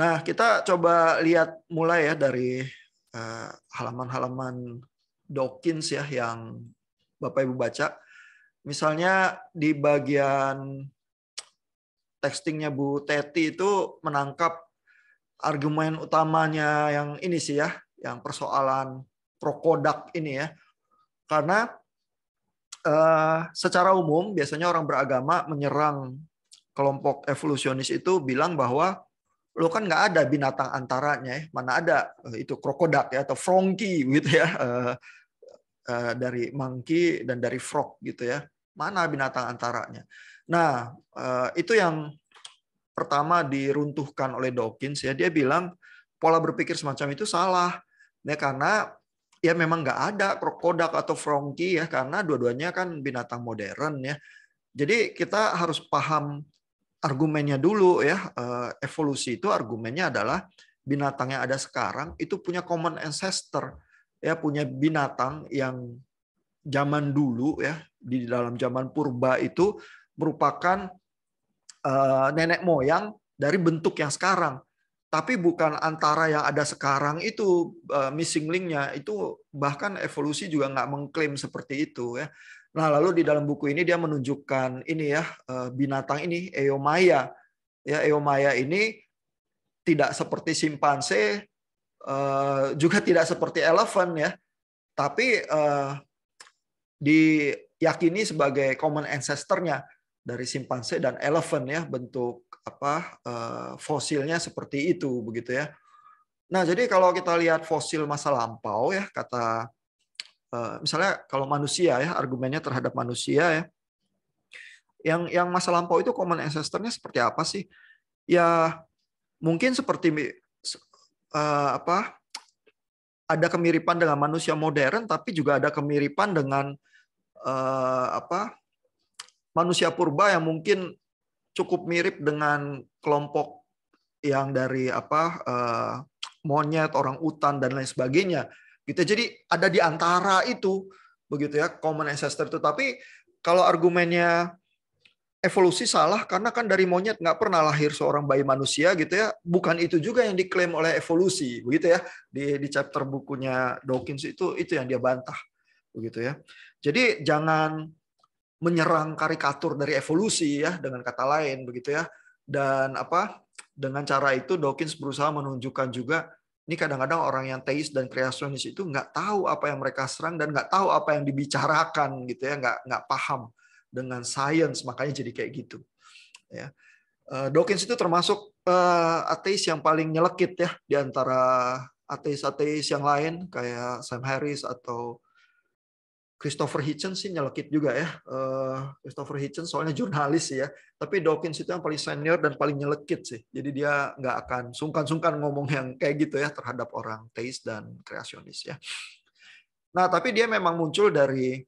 Nah, kita coba lihat mulai ya dari halaman-halaman Dawkins ya yang Bapak Ibu baca. Misalnya di bagian textingnya Bu Teti itu menangkap argumen utamanya yang ini sih ya, yang persoalan pro-kodak ini ya. Karena secara umum biasanya orang beragama menyerang kelompok evolusionis itu bilang bahwa lo kan nggak ada binatang antaranya ya, mana ada itu krokodak ya atau frongki gitu ya, dari monkey dan dari frog gitu ya, mana binatang antaranya. Nah itu yang pertama diruntuhkan oleh Dawkins ya, dia bilang pola berpikir semacam itu salah ya, karena ya memang nggak ada krokodak atau frongki ya, karena dua-duanya kan binatang modern ya. Jadi kita harus paham argumennya dulu ya. Evolusi itu argumennya adalah binatang yang ada sekarang itu punya common ancestor ya, punya binatang yang zaman dulu ya, di dalam zaman purba itu merupakan nenek moyang dari bentuk yang sekarang. Tapi bukan antara yang ada sekarang itu missing link-nya, itu bahkan evolusi juga nggak mengklaim seperti itu ya. Nah, lalu di dalam buku ini dia menunjukkan ini ya, binatang ini Eomaya. Ya, Eomaya ini tidak seperti simpanse, juga tidak seperti elephant ya, tapi diyakini sebagai common ancestor-nya dari simpanse dan elephant ya, bentuk fosilnya seperti itu begitu ya. Nah, jadi kalau kita lihat fosil masa lampau ya, kata misalnya kalau manusia ya, argumennya terhadap manusia ya, yang masa lampau itu common ancestor-nya seperti apa sih? Ya mungkin seperti ada kemiripan dengan manusia modern, tapi juga ada kemiripan dengan manusia purba yang mungkin cukup mirip dengan kelompok yang dari monyet, orang utan dan lain sebagainya. Gitu. Jadi ada di antara itu begitu ya, common ancestor itu. Tapi kalau argumennya evolusi salah karena kan dari monyet nggak pernah lahir seorang bayi manusia gitu ya. Bukan itu juga yang diklaim oleh evolusi begitu ya. Di chapter bukunya Dawkins itu yang dia bantah begitu ya. Jadi jangan menyerang karikatur dari evolusi ya, dengan kata lain begitu ya. Dan dengan cara itu Dawkins berusaha menunjukkan juga ini kadang-kadang orang yang teis dan kreasionis itu nggak tahu apa yang mereka serang dan nggak tahu apa yang dibicarakan gitu ya, nggak paham dengan sains, makanya jadi kayak gitu ya. Dawkins itu termasuk ateis yang paling nyelekit ya di antara ateis-ateis yang lain kayak Sam Harris atau Christopher Hitchens sih nyelekit juga ya. Christopher Hitchens soalnya jurnalis sih ya. Tapi Dawkins itu yang paling senior dan paling nyelekit sih. Jadi dia nggak akan sungkan-sungkan ngomong yang kayak gitu ya terhadap orang teis dan kreasionis ya. Nah, tapi dia memang muncul dari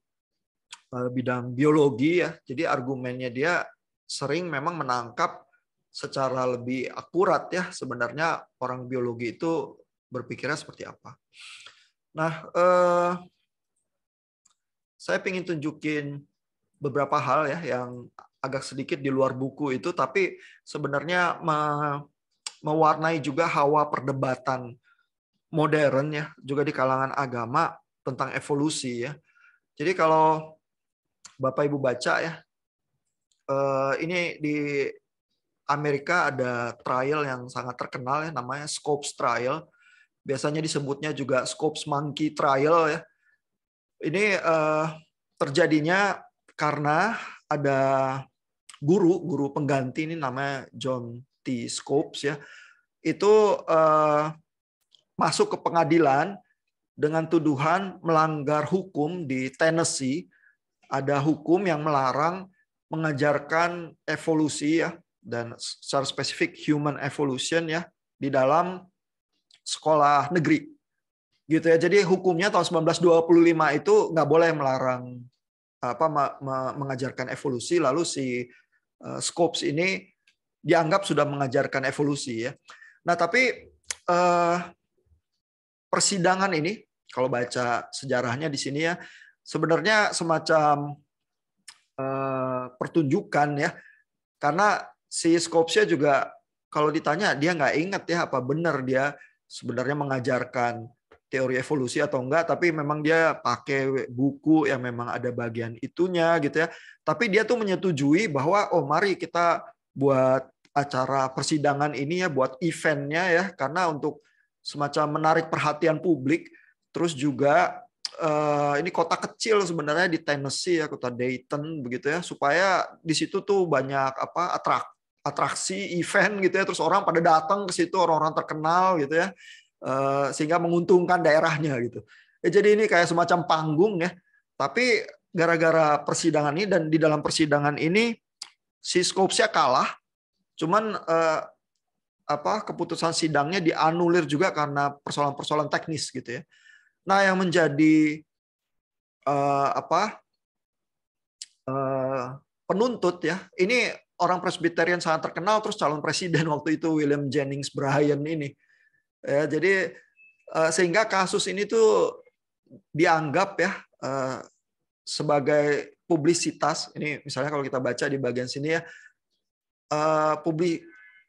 bidang biologi ya. Jadi argumennya dia sering memang menangkap secara lebih akurat ya sebenarnya orang biologi itu berpikirnya seperti apa. Nah, saya ingin tunjukin beberapa hal ya yang agak sedikit di luar buku itu, tapi sebenarnya mewarnai juga hawa perdebatan modern ya, juga di kalangan agama tentang evolusi ya. Jadi kalau Bapak Ibu baca ya, ini di Amerika ada trial yang sangat terkenal ya, namanya Scopes Trial. Biasanya disebutnya juga Scopes Monkey Trial ya. Ini terjadinya karena ada guru pengganti ini namanya John T. Scopes ya. Itu masuk ke pengadilan dengan tuduhan melanggar hukum di Tennessee. Ada hukum yang melarang mengajarkan evolusi ya, dan secara spesifik human evolution ya di dalam sekolah negeri. Gitu ya. Jadi hukumnya tahun 1925 itu nggak boleh melarang mengajarkan evolusi, lalu si Scopes ini dianggap sudah mengajarkan evolusi ya. Nah, tapi persidangan ini kalau baca sejarahnya di sini ya, sebenarnya semacam pertunjukan ya. Karena si Scopes juga kalau ditanya dia nggak ingat ya apa benar dia sebenarnya mengajarkan teori evolusi atau enggak, tapi memang dia pakai buku yang memang ada bagian itunya gitu ya. Tapi dia tuh menyetujui bahwa oh mari kita buat acara persidangan ini ya, buat eventnya ya, karena untuk semacam menarik perhatian publik. Terus juga ini kota kecil sebenarnya di Tennessee ya, kota Dayton begitu ya, supaya di situ tuh banyak apa atraksi event gitu ya, terus orang pada datang ke situ, orang-orang terkenal gitu ya, sehingga menguntungkan daerahnya gitu. Ya, jadi ini kayak semacam panggung ya. Tapi gara-gara persidangan ini, dan di dalam persidangan ini si Scopes-nya kalah, cuman keputusan sidangnya dianulir juga karena persoalan-persoalan teknis gitu ya. Nah, yang menjadi penuntut ya, ini orang Presbyterian sangat terkenal, terus calon presiden waktu itu William Jennings Bryan ini. Ya, jadi sehingga kasus ini tuh dianggap ya sebagai publisitas. Ini misalnya kalau kita baca di bagian sini ya,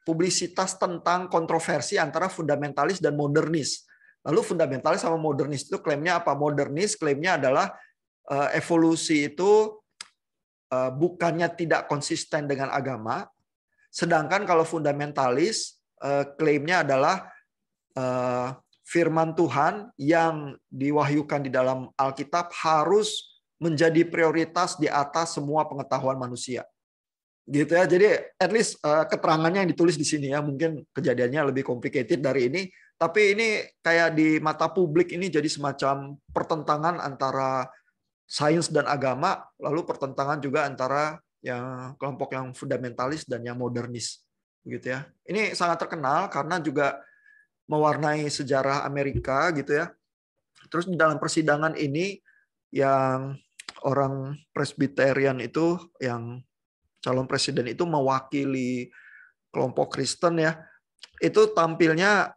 publisitas tentang kontroversi antara fundamentalis dan modernis. Lalu fundamentalis sama modernis itu klaimnya apa? Modernis klaimnya adalah evolusi itu bukannya tidak konsisten dengan agama, sedangkan kalau fundamentalis klaimnya adalah firman Tuhan yang diwahyukan di dalam Alkitab harus menjadi prioritas di atas semua pengetahuan manusia. Gitu ya. Jadi at least keterangannya yang ditulis di sini ya, mungkin kejadiannya lebih complicated dari ini, tapi ini kayak di mata publik ini jadi semacam pertentangan antara sains dan agama, lalu pertentangan juga antara yang kelompok yang fundamentalis dan yang modernis. Begitu ya. Ini sangat terkenal karena juga mewarnai sejarah Amerika gitu ya. Terus di dalam persidangan ini yang orang Presbyterian itu, yang calon presiden itu mewakili kelompok Kristen ya, itu tampilnya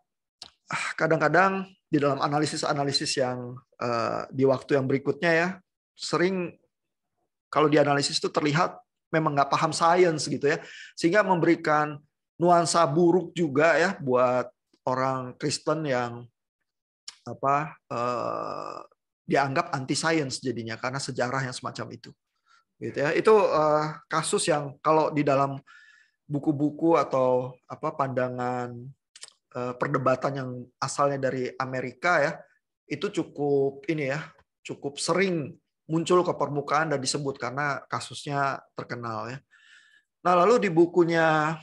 kadang-kadang di dalam analisis-analisis yang di waktu yang berikutnya ya, sering kalau dianalisis itu terlihat memang nggak paham sains gitu ya, sehingga memberikan nuansa buruk juga ya buat orang Kristen yang dianggap anti sains jadinya karena sejarah yang semacam itu. Gitu ya. Itu kasus yang kalau di dalam buku-buku atau pandangan perdebatan yang asalnya dari Amerika ya, itu cukup cukup sering muncul ke permukaan dan disebut karena kasusnya terkenal ya. Nah, lalu di bukunya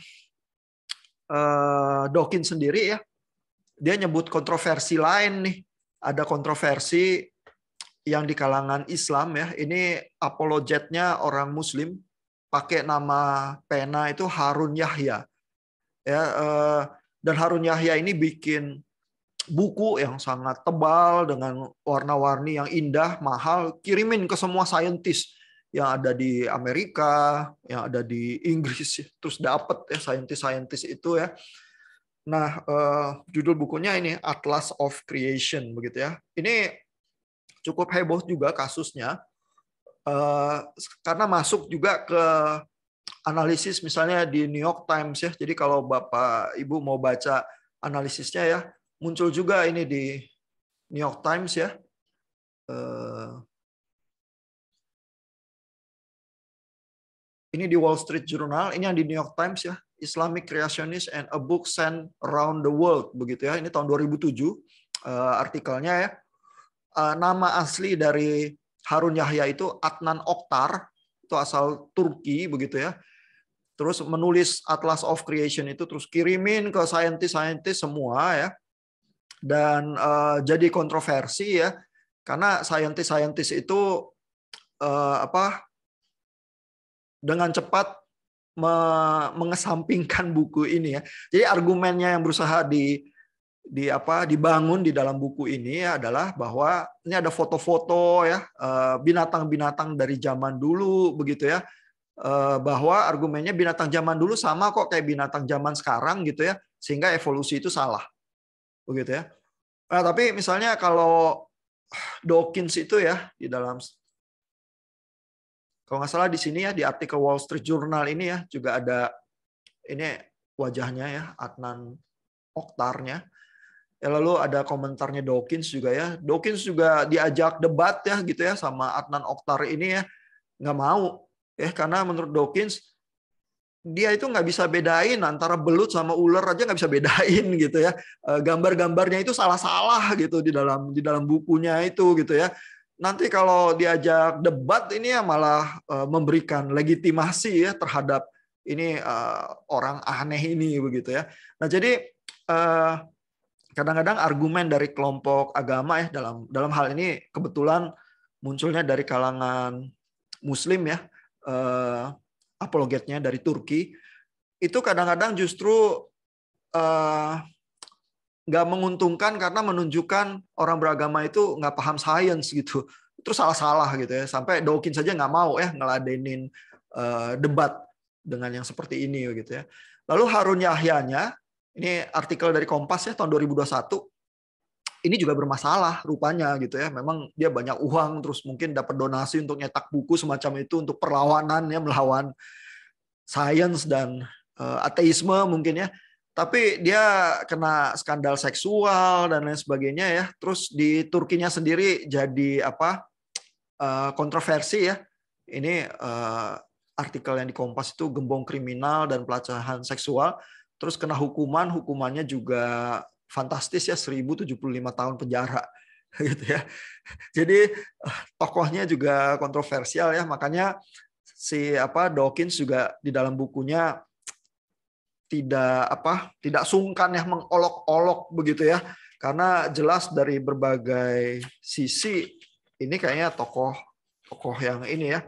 Dawkins sendiri ya, dia nyebut kontroversi lain nih. Ada kontroversi yang di kalangan Islam ya. Ini apologetnya orang Muslim pakai nama pena itu Harun Yahya. Ya, dan Harun Yahya ini bikin buku yang sangat tebal dengan warna-warni yang indah, mahal, kirimin ke semua saintis yang ada di Amerika, yang ada di Inggris, terus dapat ya saintis-saintis itu ya. Nah, judul bukunya ini Atlas of Creation begitu ya. Ini cukup heboh juga kasusnya karena masuk juga ke analisis misalnya di New York Times ya. Jadi kalau Bapak Ibu mau baca analisisnya ya, muncul juga ini di New York Times ya. Ini di Wall Street Journal, ini yang di New York Times ya, Islamic Creationist and a Book Sent Around the World begitu ya. Ini tahun 2007 artikelnya ya. Nama asli dari Harun Yahya itu Adnan Oktar, itu asal Turki begitu ya. Terus menulis Atlas of Creation itu terus kirimin ke saintis-saintis semua ya. Dan jadi kontroversi ya, karena saintis-saintis itu dengan cepat mengesampingkan buku ini ya. Jadi argumennya yang berusaha dibangun di dalam buku ini adalah bahwa ini ada foto-foto ya binatang-binatang dari zaman dulu begitu ya, bahwa argumennya binatang zaman dulu sama kok kayak binatang zaman sekarang gitu ya, sehingga evolusi itu salah begitu ya. Nah, tapi misalnya kalau Dawkins itu ya di dalam, kalau nggak salah di sini ya di artikel Wall Street Journal ini ya juga ada ini wajahnya ya, Adnan Oktarnya. Ya, lalu ada komentarnya Dawkins juga ya. Dawkins juga diajak debat ya gitu ya sama Adnan Oktar ini ya, nggak mau ya, karena menurut Dawkins dia itu nggak bisa bedain antara belut sama ular aja, nggak bisa bedain gitu ya. Gambar-gambarnya itu salah-salah gitu di dalam bukunya itu gitu ya. Nanti kalau diajak debat ini ya malah memberikan legitimasi ya terhadap ini orang aneh ini begitu ya. Nah jadi kadang-kadang argumen dari kelompok agama ya dalam hal ini kebetulan munculnya dari kalangan Muslim ya, apologetnya dari Turki, itu kadang-kadang justru nggak menguntungkan karena menunjukkan orang beragama itu nggak paham sains gitu, terus salah-salah gitu ya, sampai Dawkins saja nggak mau ya ngeladenin debat dengan yang seperti ini gitu ya. Lalu Harun Yahyanya, ini artikel dari Kompas ya tahun 2021, ini juga bermasalah rupanya gitu ya. Memang dia banyak uang, terus mungkin dapat donasi untuk nyetak buku semacam itu untuk perlawanan ya, melawan sains dan ateisme mungkin ya. Tapi dia kena skandal seksual dan lain sebagainya ya. Terus di Turkinya sendiri jadi kontroversi ya. Ini artikel yang di Kompas itu gembong kriminal dan pelecehan seksual. Terus kena hukumannya juga fantastis ya, 1075 tahun penjara gitu ya. Jadi tokohnya juga kontroversial ya, makanya si Dawkins juga di dalam bukunya tidak sungkan ya mengolok-olok begitu ya, karena jelas dari berbagai sisi ini kayaknya tokoh yang ini ya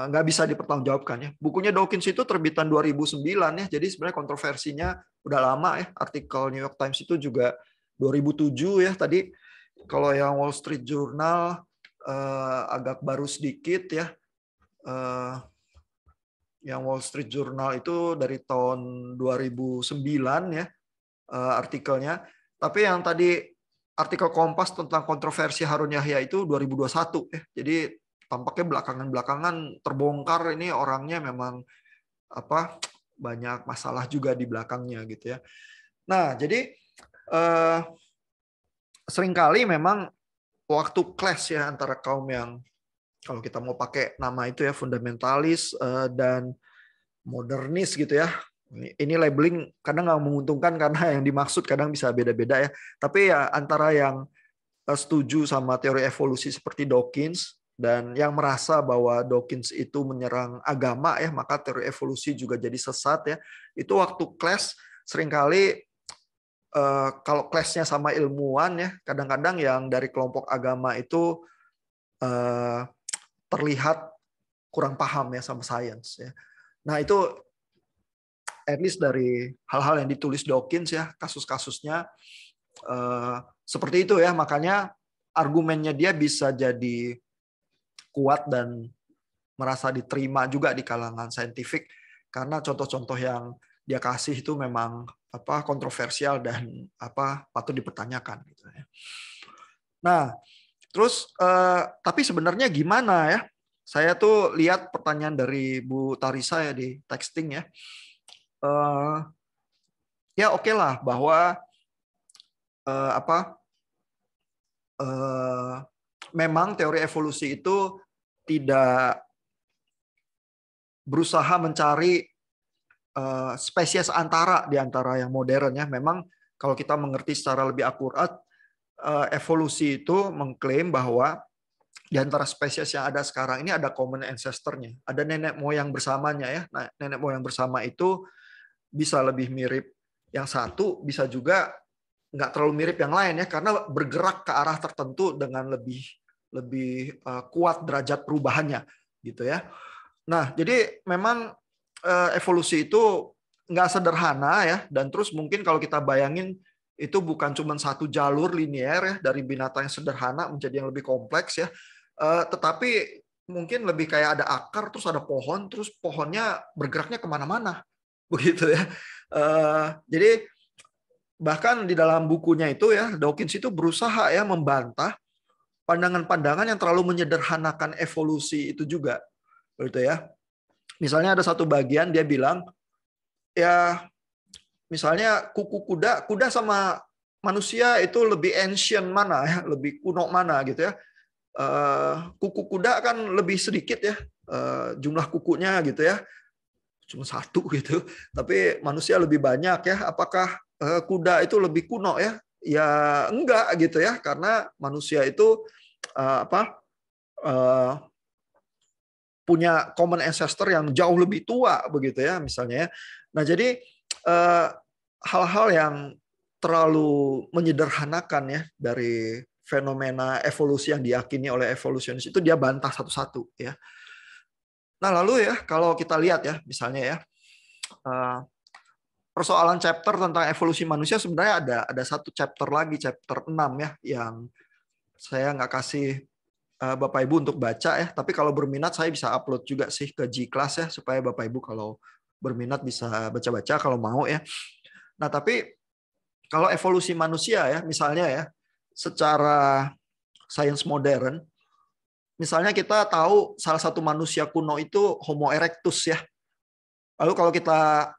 nggak bisa dipertanggungjawabkan ya. Bukunya Dawkins itu terbitan 2009 ya, jadi sebenarnya kontroversinya udah lama ya. Artikel New York Times itu juga 2007 ya. Tadi kalau yang Wall Street Journal agak baru sedikit ya. Yang Wall Street Journal itu dari tahun 2009 ya artikelnya. Tapi yang tadi artikel Kompas tentang kontroversi Harun Yahya itu 2021 ya. Jadi tampaknya belakangan terbongkar ini orangnya memang banyak masalah juga di belakangnya gitu ya. Nah, jadi seringkali memang waktu clash ya antara kaum yang, kalau kita mau pakai nama itu ya, fundamentalis dan modernis gitu ya. Ini labeling kadang nggak menguntungkan karena yang dimaksud kadang bisa beda-beda ya. Tapi ya antara yang setuju sama teori evolusi seperti Dawkins dan yang merasa bahwa Dawkins itu menyerang agama ya, maka teori evolusi juga jadi sesat ya. Itu waktu clash seringkali kalau clashnya sama ilmuwan ya, kadang-kadang yang dari kelompok agama itu terlihat kurang paham ya sama sains ya. Nah, itu at least dari hal-hal yang ditulis Dawkins ya, kasus-kasusnya seperti itu ya, makanya argumennya dia bisa jadi kuat dan merasa diterima juga di kalangan saintifik karena contoh-contoh yang dia kasih itu memang kontroversial dan patut dipertanyakan gitu ya. Nah, terus tapi sebenarnya gimana ya? Saya tuh lihat pertanyaan dari Bu Tarisa ya di texting ya. Ya oke lah bahwa memang teori evolusi itu tidak berusaha mencari spesies antara di antara yang modern ya. Memang kalau kita mengerti secara lebih akurat, evolusi itu mengklaim bahwa di antara spesies yang ada sekarang ini ada common ancestor-nya, ada nenek moyang bersamanya ya. Nah, nenek moyang bersama itu bisa lebih mirip yang satu, bisa juga nggak terlalu mirip yang lain ya, karena bergerak ke arah tertentu dengan lebih kuat derajat perubahannya gitu ya. Nah, jadi memang evolusi itu nggak sederhana ya, dan terus mungkin kalau kita bayangin itu bukan cuma satu jalur linear ya dari binatang yang sederhana menjadi yang lebih kompleks ya, tetapi mungkin lebih kayak ada akar terus ada pohon terus pohonnya bergeraknya kemana-mana begitu ya. Jadi bahkan di dalam bukunya itu ya Dawkins itu berusaha ya membantah pandangan-pandangan yang terlalu menyederhanakan evolusi itu juga gitu ya. Misalnya ada satu bagian dia bilang ya misalnya kuda sama manusia itu lebih ancient mana ya, lebih kuno mana gitu ya. Kuku kuda kan lebih sedikit ya, jumlah kukunya gitu ya, cuma satu gitu. Tapi manusia lebih banyak ya. Apakah kuda itu lebih kuno ya? Ya enggak gitu ya, karena manusia itu apa punya common ancestor yang jauh lebih tua begitu ya misalnya ya. Nah jadi hal-hal yang terlalu menyederhanakan ya dari fenomena evolusi yang diyakini oleh evolusionis itu dia bantah satu-satu ya. Nah lalu ya kalau kita lihat ya misalnya ya persoalan chapter tentang evolusi manusia sebenarnya ada satu chapter lagi, chapter 6 ya, yang saya nggak kasih Bapak Ibu untuk baca ya, tapi kalau berminat saya bisa upload juga sih ke G-Class ya, supaya Bapak Ibu kalau berminat bisa baca-baca kalau mau ya. Nah tapi kalau evolusi manusia ya, misalnya ya, secara sains modern, misalnya kita tahu salah satu manusia kuno itu Homo erectus ya. Lalu kalau kita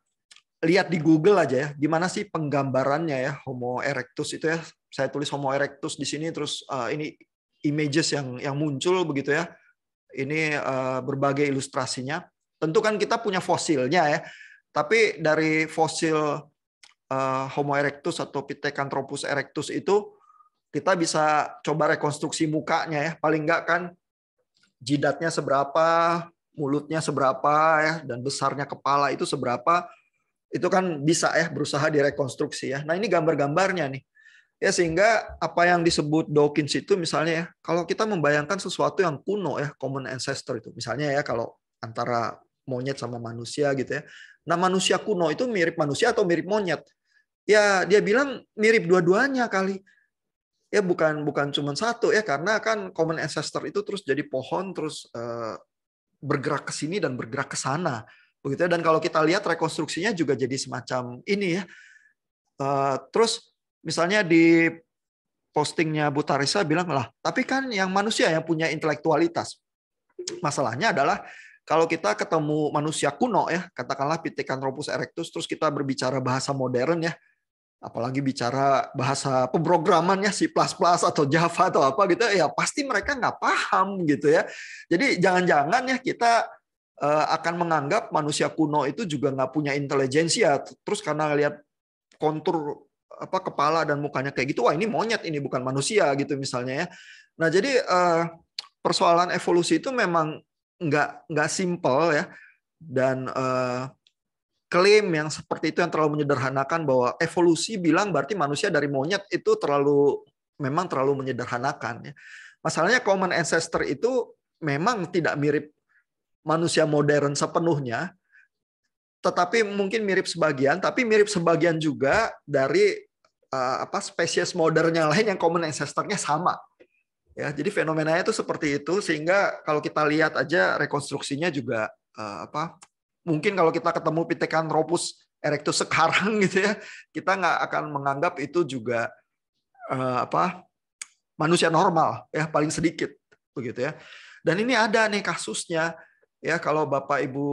lihat di Google aja ya, gimana sih penggambarannya ya Homo erectus itu ya. Saya tulis Homo erectus di sini, terus ini images yang muncul begitu ya. Ini berbagai ilustrasinya. Tentu kan kita punya fosilnya ya. Tapi dari fosil Homo erectus atau Pithecanthropus erectus itu kita bisa coba rekonstruksi mukanya ya. Paling enggak kan jidatnya seberapa, mulutnya seberapa ya, dan besarnya kepala itu seberapa. Itu kan bisa ya berusaha direkonstruksi ya. Nah ini gambar-gambarnya nih. Ya sehingga apa yang disebut Dawkins itu misalnya ya, kalau kita membayangkan sesuatu yang kuno ya, common ancestor itu. Misalnya ya kalau antara monyet sama manusia gitu ya. Nah manusia kuno itu mirip manusia atau mirip monyet? Ya dia bilang mirip dua-duanya kali. Ya bukan cuma satu ya, karena kan common ancestor itu terus jadi pohon, terus bergerak ke sini dan bergerak ke sana. Begitu ya. Dan kalau kita lihat rekonstruksinya juga jadi semacam ini ya. Terus misalnya di postingnya Bu Tarisa bilang lah, tapi kan yang manusia yang punya intelektualitas. Masalahnya adalah kalau kita ketemu manusia kuno ya, katakanlah Pithecanthropus erectus, terus kita berbicara bahasa modern ya, apalagi bicara bahasa pemrograman ya, C++ atau Java atau apa gitu, ya pasti mereka nggak paham gitu ya. Jadi jangan-jangan ya kita akan menganggap manusia kuno itu juga nggak punya intelijensia, terus karena lihat kontur kepala dan mukanya kayak gitu, wah ini monyet, ini bukan manusia gitu misalnya ya. Nah jadi persoalan evolusi itu memang nggak simple ya, dan klaim yang seperti itu yang terlalu menyederhanakan bahwa evolusi bilang berarti manusia dari monyet itu memang terlalu menyederhanakan ya. Masalahnya common ancestor itu memang tidak mirip manusia modern sepenuhnya, tetapi mungkin mirip sebagian, tapi mirip sebagian juga dari spesies modern yang lain yang common ancestor-nya sama. Ya, jadi fenomenanya itu seperti itu, sehingga kalau kita lihat aja rekonstruksinya juga mungkin kalau kita ketemu Pithecanthropus erectus sekarang gitu ya, kita nggak akan menganggap itu juga manusia normal ya, paling sedikit begitu ya. Dan ini ada nih kasusnya ya, kalau Bapak Ibu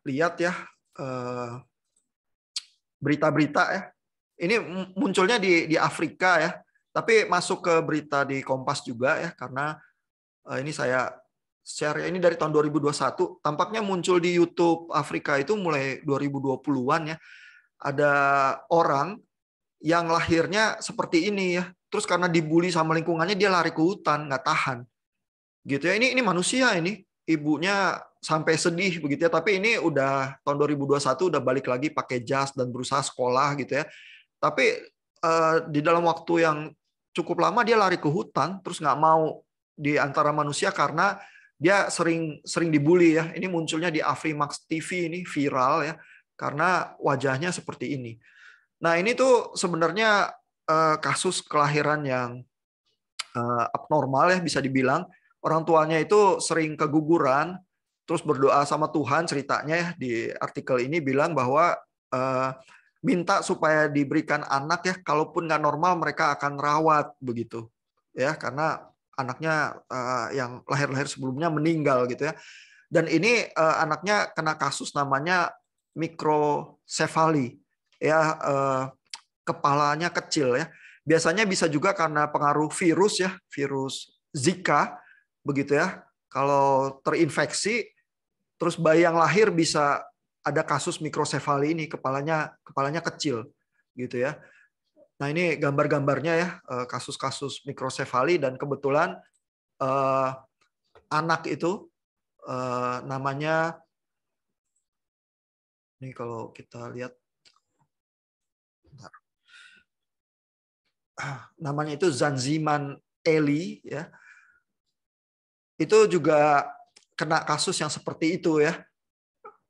lihat ya berita-berita ya. Ini munculnya di Afrika ya, tapi masuk ke berita di Kompas juga ya, karena ini saya share ya, ini dari tahun 2021. Tampaknya muncul di YouTube Afrika itu mulai 2020-an ya. Ada orang yang lahirnya seperti ini ya, terus karena dibully sama lingkungannya dia lari ke hutan, nggak tahan. Gitu ya. Ini manusia ini, ibunya sampai sedih begitu ya, tapi ini udah tahun 2021 udah balik lagi pakai jas dan berusaha sekolah gitu ya. Tapi di dalam waktu yang cukup lama dia lari ke hutan, terus nggak mau di antara manusia karena dia sering dibully ya. Ini munculnya di Afrimax TV, ini viral ya, karena wajahnya seperti ini. Nah ini tuh sebenarnya kasus kelahiran yang abnormal ya, bisa dibilang. Orang tuanya itu sering keguguran, terus berdoa sama Tuhan, ceritanya ya di artikel ini bilang bahwa minta supaya diberikan anak ya, kalaupun nggak normal mereka akan rawat begitu ya, karena anaknya yang lahir-lahir sebelumnya meninggal gitu ya. Dan ini anaknya kena kasus namanya mikrosefali, ya, kepalanya kecil ya. Biasanya bisa juga karena pengaruh virus ya, virus Zika begitu ya. Kalau terinfeksi, terus bayi yang lahir bisa ada kasus mikrosefali ini, kepalanya kecil gitu ya. Nah, ini gambar-gambarnya ya, kasus-kasus mikrosefali, dan kebetulan anak itu namanya, ini kalau kita lihat, namanya itu Zanziman Eli ya. Itu juga kena kasus yang seperti itu ya.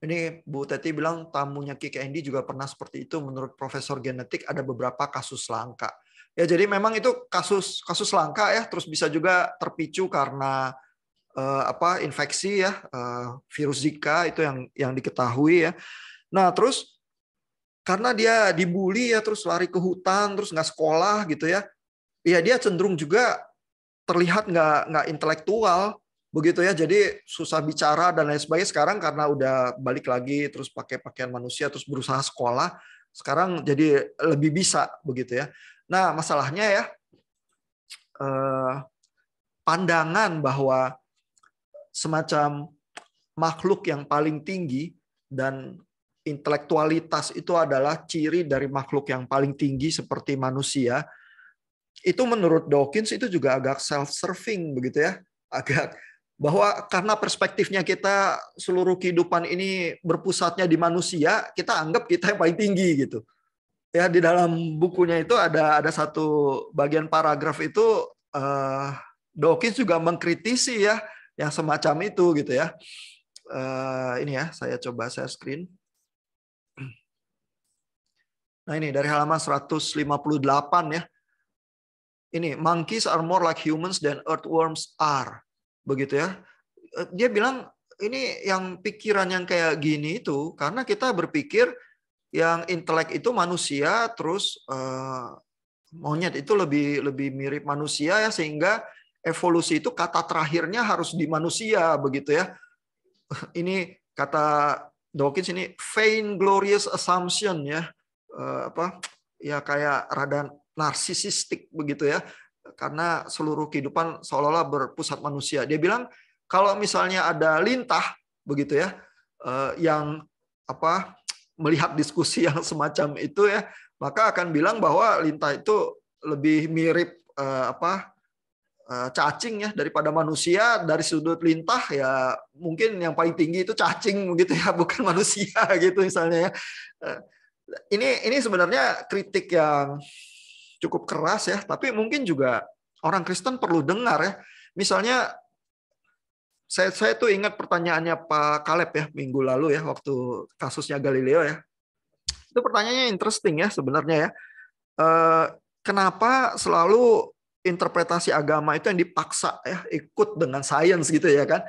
Ini Bu Teti bilang tamunya Ki Kendi juga pernah seperti itu. Menurut Profesor Genetik ada beberapa kasus langka. Ya, jadi memang itu kasus langka ya. Terus bisa juga terpicu karena infeksi ya, virus Zika itu yang diketahui ya. Nah, terus karena dia dibully ya, terus lari ke hutan, terus nggak sekolah gitu ya. Ya, dia cenderung juga terlihat nggak intelektual begitu ya. Jadi susah bicara dan lain sebagainya. Sekarang karena udah balik lagi, terus pakai pakaian manusia, terus berusaha sekolah, sekarang jadi lebih bisa begitu ya. Nah, masalahnya ya, pandangan bahwa semacam makhluk yang paling tinggi dan intelektualitas itu adalah ciri dari makhluk yang paling tinggi seperti manusia, itu menurut Dawkins itu juga agak self-serving begitu ya, agak bahwa karena perspektifnya kita seluruh kehidupan ini berpusatnya di manusia, kita anggap kita yang paling tinggi gitu. Ya, di dalam bukunya itu ada satu bagian paragraf itu, Dawkins juga mengkritisi ya yang semacam itu gitu ya. Ini ya, saya coba share screen. Nah, ini dari halaman 158 ya. Ini, monkeys are more like humans than earthworms are. Begitu ya. Dia bilang ini yang pikiran yang kayak gini itu karena kita berpikir yang intelek itu manusia, terus monyet itu lebih mirip manusia ya, sehingga evolusi itu kata terakhirnya harus di manusia begitu ya. Ini kata Dawkins ini vain glorious assumption ya, ya kayak rada narsisistik begitu ya, karena seluruh kehidupan seolah-olah berpusat manusia. Dia bilang kalau misalnya ada lintah begitu ya, yang melihat diskusi yang semacam itu ya, maka akan bilang bahwa lintah itu lebih mirip cacing ya daripada manusia. Dari sudut lintah ya mungkin yang paling tinggi itu cacing begitu ya, bukan manusia gitu misalnya ya. Ini sebenarnya kritik yang cukup keras ya, tapi mungkin juga orang Kristen perlu dengar ya. Misalnya saya tuh ingat pertanyaannya Pak Caleb ya minggu lalu ya, waktu kasusnya Galileo ya. Itu pertanyaannya interesting ya sebenarnya ya. Kenapa selalu interpretasi agama itu yang dipaksa ya ikut dengan sains gitu ya kan?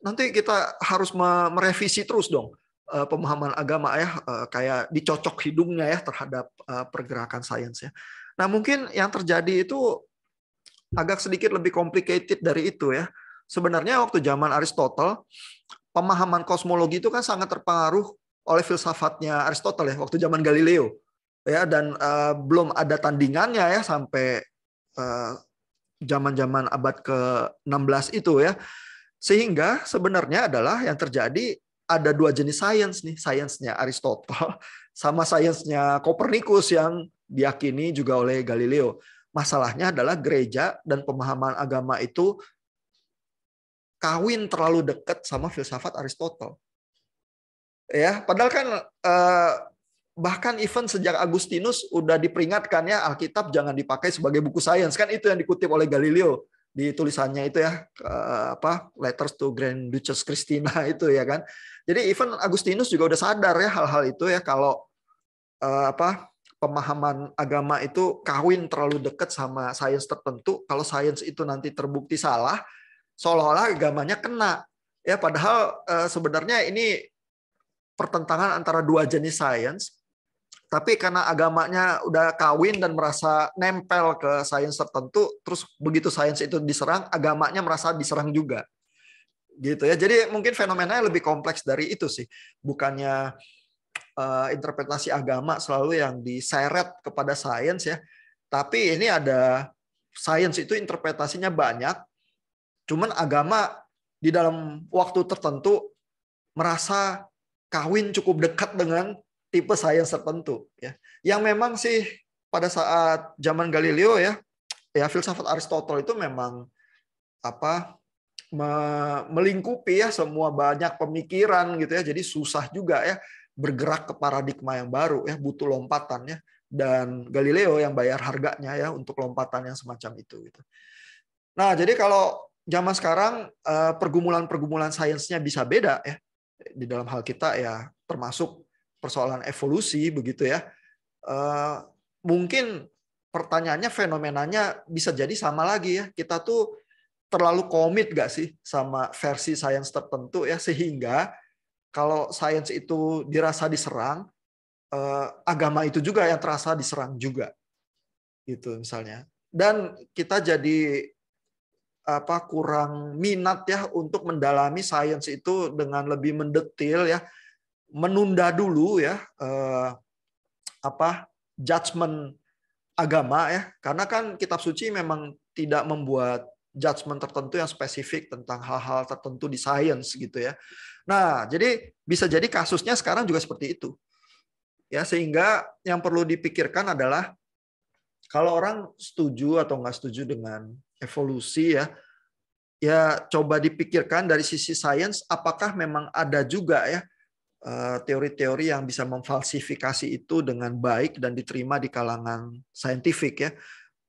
Nanti kita harus merevisi terus dong pemahaman agama ya, kayak dicocok hidungnya ya terhadap pergerakan sains ya. Nah, mungkin yang terjadi itu agak sedikit lebih complicated dari itu ya. Sebenarnya waktu zaman Aristotle, pemahaman kosmologi itu kan sangat terpengaruh oleh filsafatnya Aristotle ya waktu zaman Galileo ya, dan belum ada tandingannya ya sampai zaman-zaman abad ke-16 itu ya. Sehingga sebenarnya adalah yang terjadi ada dua jenis sains nih, sainsnya Aristotle sama sainsnya Kopernikus yang diyakini juga oleh Galileo. Masalahnya adalah gereja dan pemahaman agama itu kawin terlalu dekat sama filsafat Aristotle. Ya, padahal kan bahkan even sejak Agustinus udah diperingatkan ya, Alkitab jangan dipakai sebagai buku sains, kan itu yang dikutip oleh Galileo di tulisannya itu ya, Letters to Grand Duchess Christina itu ya kan. Jadi even Agustinus juga udah sadar ya hal-hal itu ya, kalau pemahaman agama itu kawin terlalu dekat sama sains tertentu. Kalau sains itu nanti terbukti salah, seolah-olah agamanya kena. Ya, padahal sebenarnya ini pertentangan antara dua jenis sains. Tapi karena agamanya udah kawin dan merasa nempel ke sains tertentu, terus begitu sains itu diserang, agamanya merasa diserang juga. Gitu ya. Jadi mungkin fenomenanya lebih kompleks dari itu sih. Bukannya interpretasi agama selalu yang diseret kepada sains ya. Tapi ini ada sains itu interpretasinya banyak. Cuman agama di dalam waktu tertentu merasa kawin cukup dekat dengan tipe sains tertentu ya. Yang memang sih pada saat zaman Galileo ya filsafat Aristotle itu memang melingkupi ya semua banyak pemikiran gitu ya. Jadi susah juga ya bergerak ke paradigma yang baru ya, butuh lompatan ya. Dan Galileo yang bayar harganya ya untuk lompatan yang semacam itu gitu. Nah, jadi kalau zaman sekarang pergumulan-pergumulan sainsnya bisa beda ya. Di dalam hal kita ya termasuk persoalan evolusi begitu ya. Mungkin pertanyaannya fenomenanya bisa jadi sama lagi ya. Kita tuh terlalu komit gak sih sama versi sains tertentu ya, sehingga kalau sains itu dirasa diserang, agama itu juga yang terasa diserang juga gitu misalnya. Dan kita jadi kurang minat ya untuk mendalami sains itu dengan lebih mendetil ya, menunda dulu ya judgement agama ya, karena kan kitab suci memang tidak membuat judgement tertentu yang spesifik tentang hal-hal tertentu di sains gitu ya. Nah, jadi bisa jadi kasusnya sekarang juga seperti itu. Ya, sehingga yang perlu dipikirkan adalah kalau orang setuju atau nggak setuju dengan evolusi ya coba dipikirkan dari sisi sains apakah memang ada juga ya teori-teori yang bisa memfalsifikasi itu dengan baik dan diterima di kalangan saintifik ya.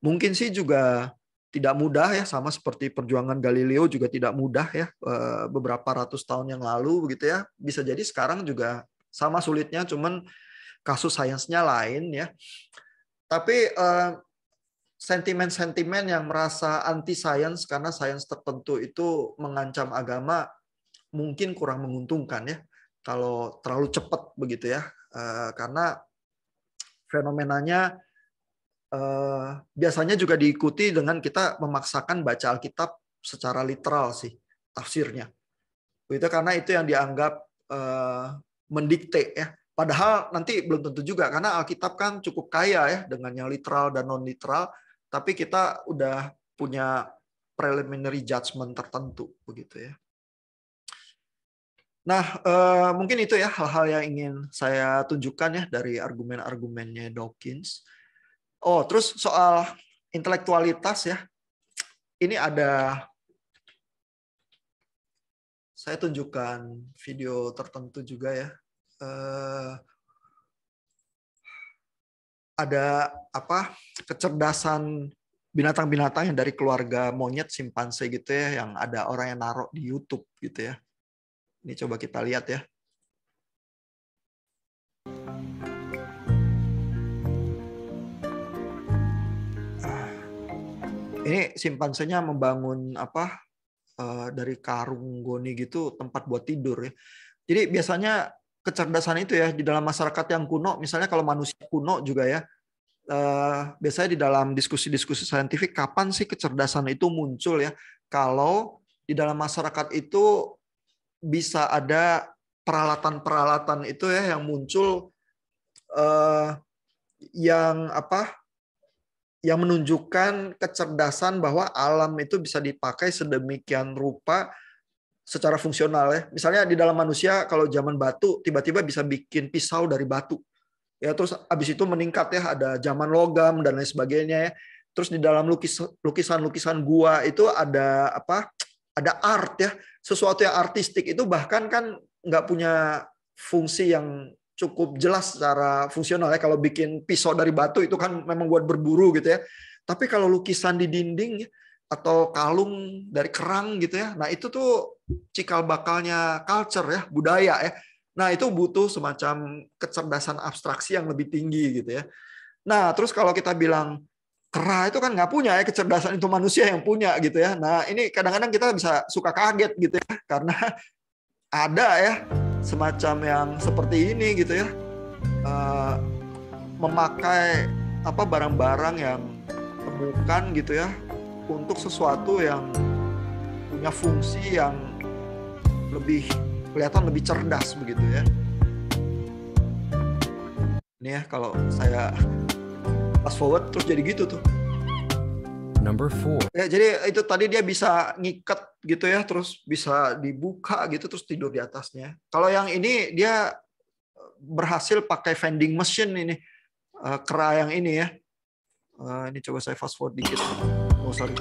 Mungkin sih juga tidak mudah ya, sama seperti perjuangan Galileo juga tidak mudah ya beberapa ratus tahun yang lalu begitu ya. Bisa jadi sekarang juga sama sulitnya, cuman kasus sainsnya lain ya. Tapi sentimen-sentimen yang merasa anti sains karena sains tertentu itu mengancam agama mungkin kurang menguntungkan ya kalau terlalu cepat begitu ya, karena fenomenanya biasanya juga diikuti dengan kita memaksakan baca Alkitab secara literal sih tafsirnya. Begitu, karena itu yang dianggap mendikte ya. Padahal nanti belum tentu juga, karena Alkitab kan cukup kaya ya dengan yang literal dan non literal, tapi kita udah punya preliminary judgment tertentu begitu ya. Nah, mungkin itu ya hal-hal yang ingin saya tunjukkan ya dari argumen-argumennya Dawkins. Oh, terus soal intelektualitas ya. Ini ada, saya tunjukkan video tertentu juga ya. Ada kecerdasan binatang-binatang yang dari keluarga monyet, simpanse gitu ya, yang ada orang yang naruh di YouTube gitu ya. Ini coba kita lihat ya. Ini simpansenya membangun dari karung goni gitu tempat buat tidur ya. Jadi biasanya kecerdasan itu ya di dalam masyarakat yang kuno, misalnya kalau manusia kuno juga ya, biasanya di dalam diskusi-diskusi saintifik, kapan sih kecerdasan itu muncul ya? Kalau di dalam masyarakat itu bisa ada peralatan-peralatan itu ya yang muncul yang menunjukkan kecerdasan bahwa alam itu bisa dipakai sedemikian rupa secara fungsional ya. Misalnya di dalam manusia kalau zaman batu tiba-tiba bisa bikin pisau dari batu. Ya, terus habis itu meningkat ya, ada zaman logam dan lain sebagainya ya. Terus di dalam lukisan-lukisan gua itu ada ada art ya, sesuatu yang artistik itu bahkan kan nggak punya fungsi yang cukup jelas secara fungsional ya. Kalau bikin pisau dari batu itu kan memang buat berburu gitu ya. Tapi kalau lukisan di dinding atau kalung dari kerang gitu ya, nah itu tuh cikal bakalnya culture ya, budaya ya. Nah itu butuh semacam kecerdasan abstraksi yang lebih tinggi gitu ya. Nah terus kalau kita bilang kera itu kan nggak punya ya kecerdasan, itu manusia yang punya gitu ya. Nah ini kadang-kadang kita bisa suka kaget gitu ya, karena ada ya semacam yang seperti ini gitu ya, memakai barang-barang yang temukan gitu ya untuk sesuatu yang punya fungsi yang lebih kelihatan lebih cerdas begitu ya. Ini ya kalau saya fast forward terus jadi gitu tuh. Number 4. Ya, jadi itu tadi dia bisa ngikat gitu ya, terus bisa dibuka gitu, terus tidur di atasnya. Kalau yang ini dia berhasil pakai vending machine ini, kera yang ini ya. Ini coba saya fast forward dikit. Oh sorry.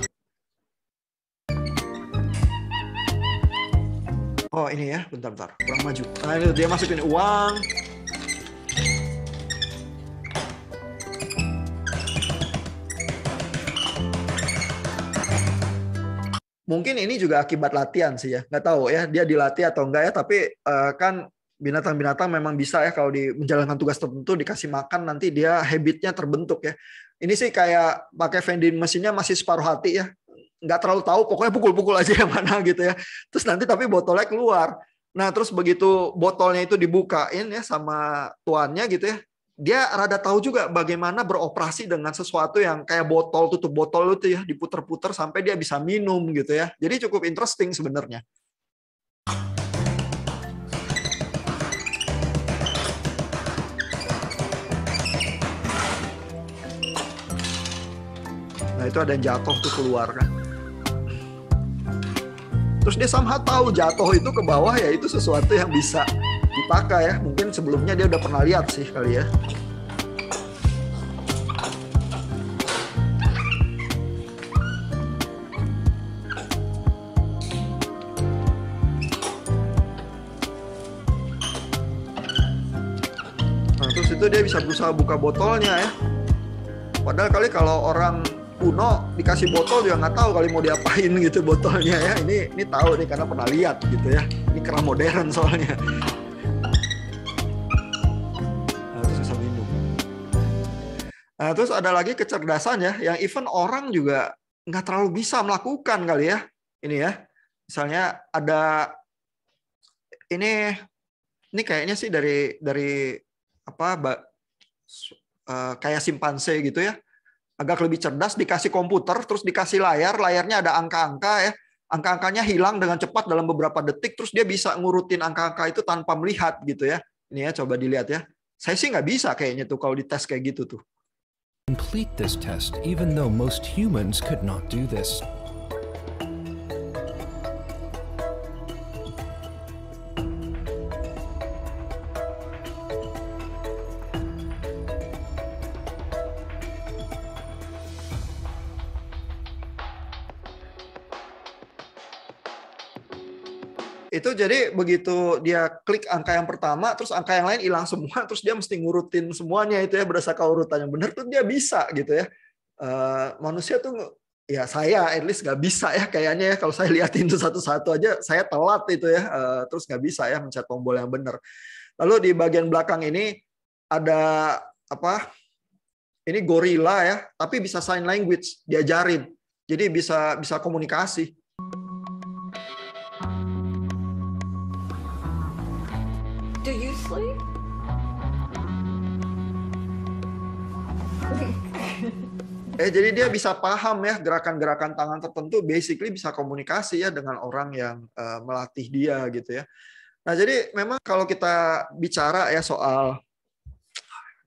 Oh ini ya, bentar, kurang maju. Nah ini dia masukin uang. Mungkin ini juga akibat latihan sih ya, nggak tahu ya dia dilatih atau enggak ya. Tapi kan binatang-binatang memang bisa ya kalau menjalankan tugas tertentu dikasih makan nanti dia habitnya terbentuk ya. Ini sih kayak pakai vending mesinnya masih separuh hati ya, nggak terlalu tahu, pokoknya pukul-pukul aja yang mana gitu ya. Terus nanti tapi botolnya keluar. Nah terus begitu botolnya itu dibukain ya sama tuannya gitu ya, dia rada tahu juga bagaimana beroperasi dengan sesuatu yang kayak botol, tutup botol itu ya, diputer-puter sampai dia bisa minum gitu ya. Jadi cukup interesting sebenarnya. Nah itu ada yang jatuh tuh keluar kan. Terus dia somehow tahu jatuh itu ke bawah ya itu sesuatu yang bisa dipakai ya. Mungkin sebelumnya dia udah pernah lihat sih kali ya. Nah, terus itu dia bisa berusaha buka botolnya ya. Padahal kali kalau orang kuno dikasih botol juga nggak tahu kali mau diapain gitu botolnya ya. Ini tahu nih karena pernah lihat gitu ya. Ini kera modern soalnya. Nah, terus bisa minum. Nah, terus ada lagi kecerdasan ya, yang even orang juga nggak terlalu bisa melakukan kali ya. Ini ya, misalnya ada ini kayaknya sih dari apa kayak simpanse gitu ya. Agak lebih cerdas, dikasih komputer, terus dikasih layarnya ada angka-angka ya. Angka-angkanya hilang dengan cepat dalam beberapa detik, terus dia bisa ngurutin angka-angka itu tanpa melihat gitu ya. Ini ya, coba dilihat ya. Saya sih nggak bisa kayaknya tuh kalau dites kayak gitu tuh. Complete this test even though most humans could not do this. Itu jadi begitu dia klik angka yang pertama, terus angka yang lain hilang semua, terus dia mesti ngurutin semuanya itu ya berdasarkan urutan yang benar tuh dia bisa gitu ya. Manusia tuh ya saya at least nggak bisa ya kayaknya ya kalau saya liatin itu satu-satu aja saya telat itu ya, terus nggak bisa ya mencet tombol yang benar. Lalu di bagian belakang ini ada apa? Ini gorila ya, tapi bisa sign language, diajarin. Jadi bisa komunikasi. Do you sleep? Jadi dia bisa paham ya gerakan-gerakan tangan tertentu, basically bisa komunikasi ya dengan orang yang melatih dia gitu ya. Nah jadi memang kalau kita bicara ya soal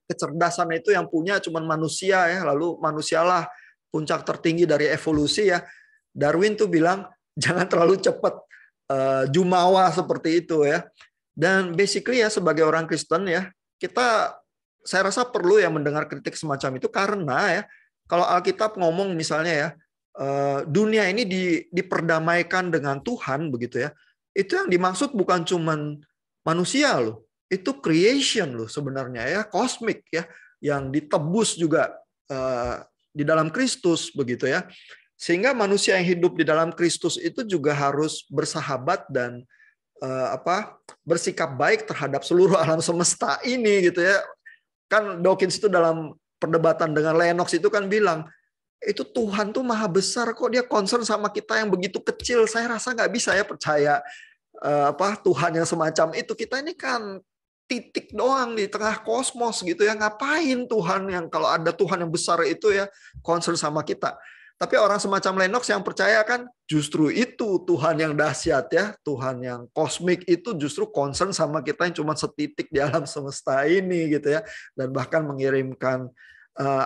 kecerdasan itu yang punya cuman manusia ya, lalu manusialah puncak tertinggi dari evolusi ya. Darwin tuh bilang jangan terlalu cepat jumawa seperti itu ya. Dan basically ya sebagai orang Kristen ya, saya rasa perlu ya mendengar kritik semacam itu karena ya kalau Alkitab ngomong misalnya ya dunia ini diperdamaikan dengan Tuhan begitu ya, itu yang dimaksud bukan cuman manusia loh, itu creation loh sebenarnya ya, kosmik ya, yang ditebus juga di dalam Kristus begitu ya, sehingga manusia yang hidup di dalam Kristus itu juga harus bersahabat dan bersikap baik terhadap seluruh alam semesta ini gitu ya. Kan Dawkins itu dalam perdebatan dengan Lennox itu kan bilang itu Tuhan tuh maha besar kok dia concern sama kita yang begitu kecil. Saya rasa nggak bisa ya percaya Tuhan yang semacam itu. Kita ini kan titik doang di tengah kosmos gitu ya. Ngapain Tuhan yang kalau ada Tuhan yang besar itu ya concern sama kita. Tapi orang semacam Lennox yang percaya kan justru itu Tuhan yang dahsyat ya, Tuhan yang kosmik itu justru concern sama kita yang cuma setitik di alam semesta ini gitu ya, dan bahkan mengirimkan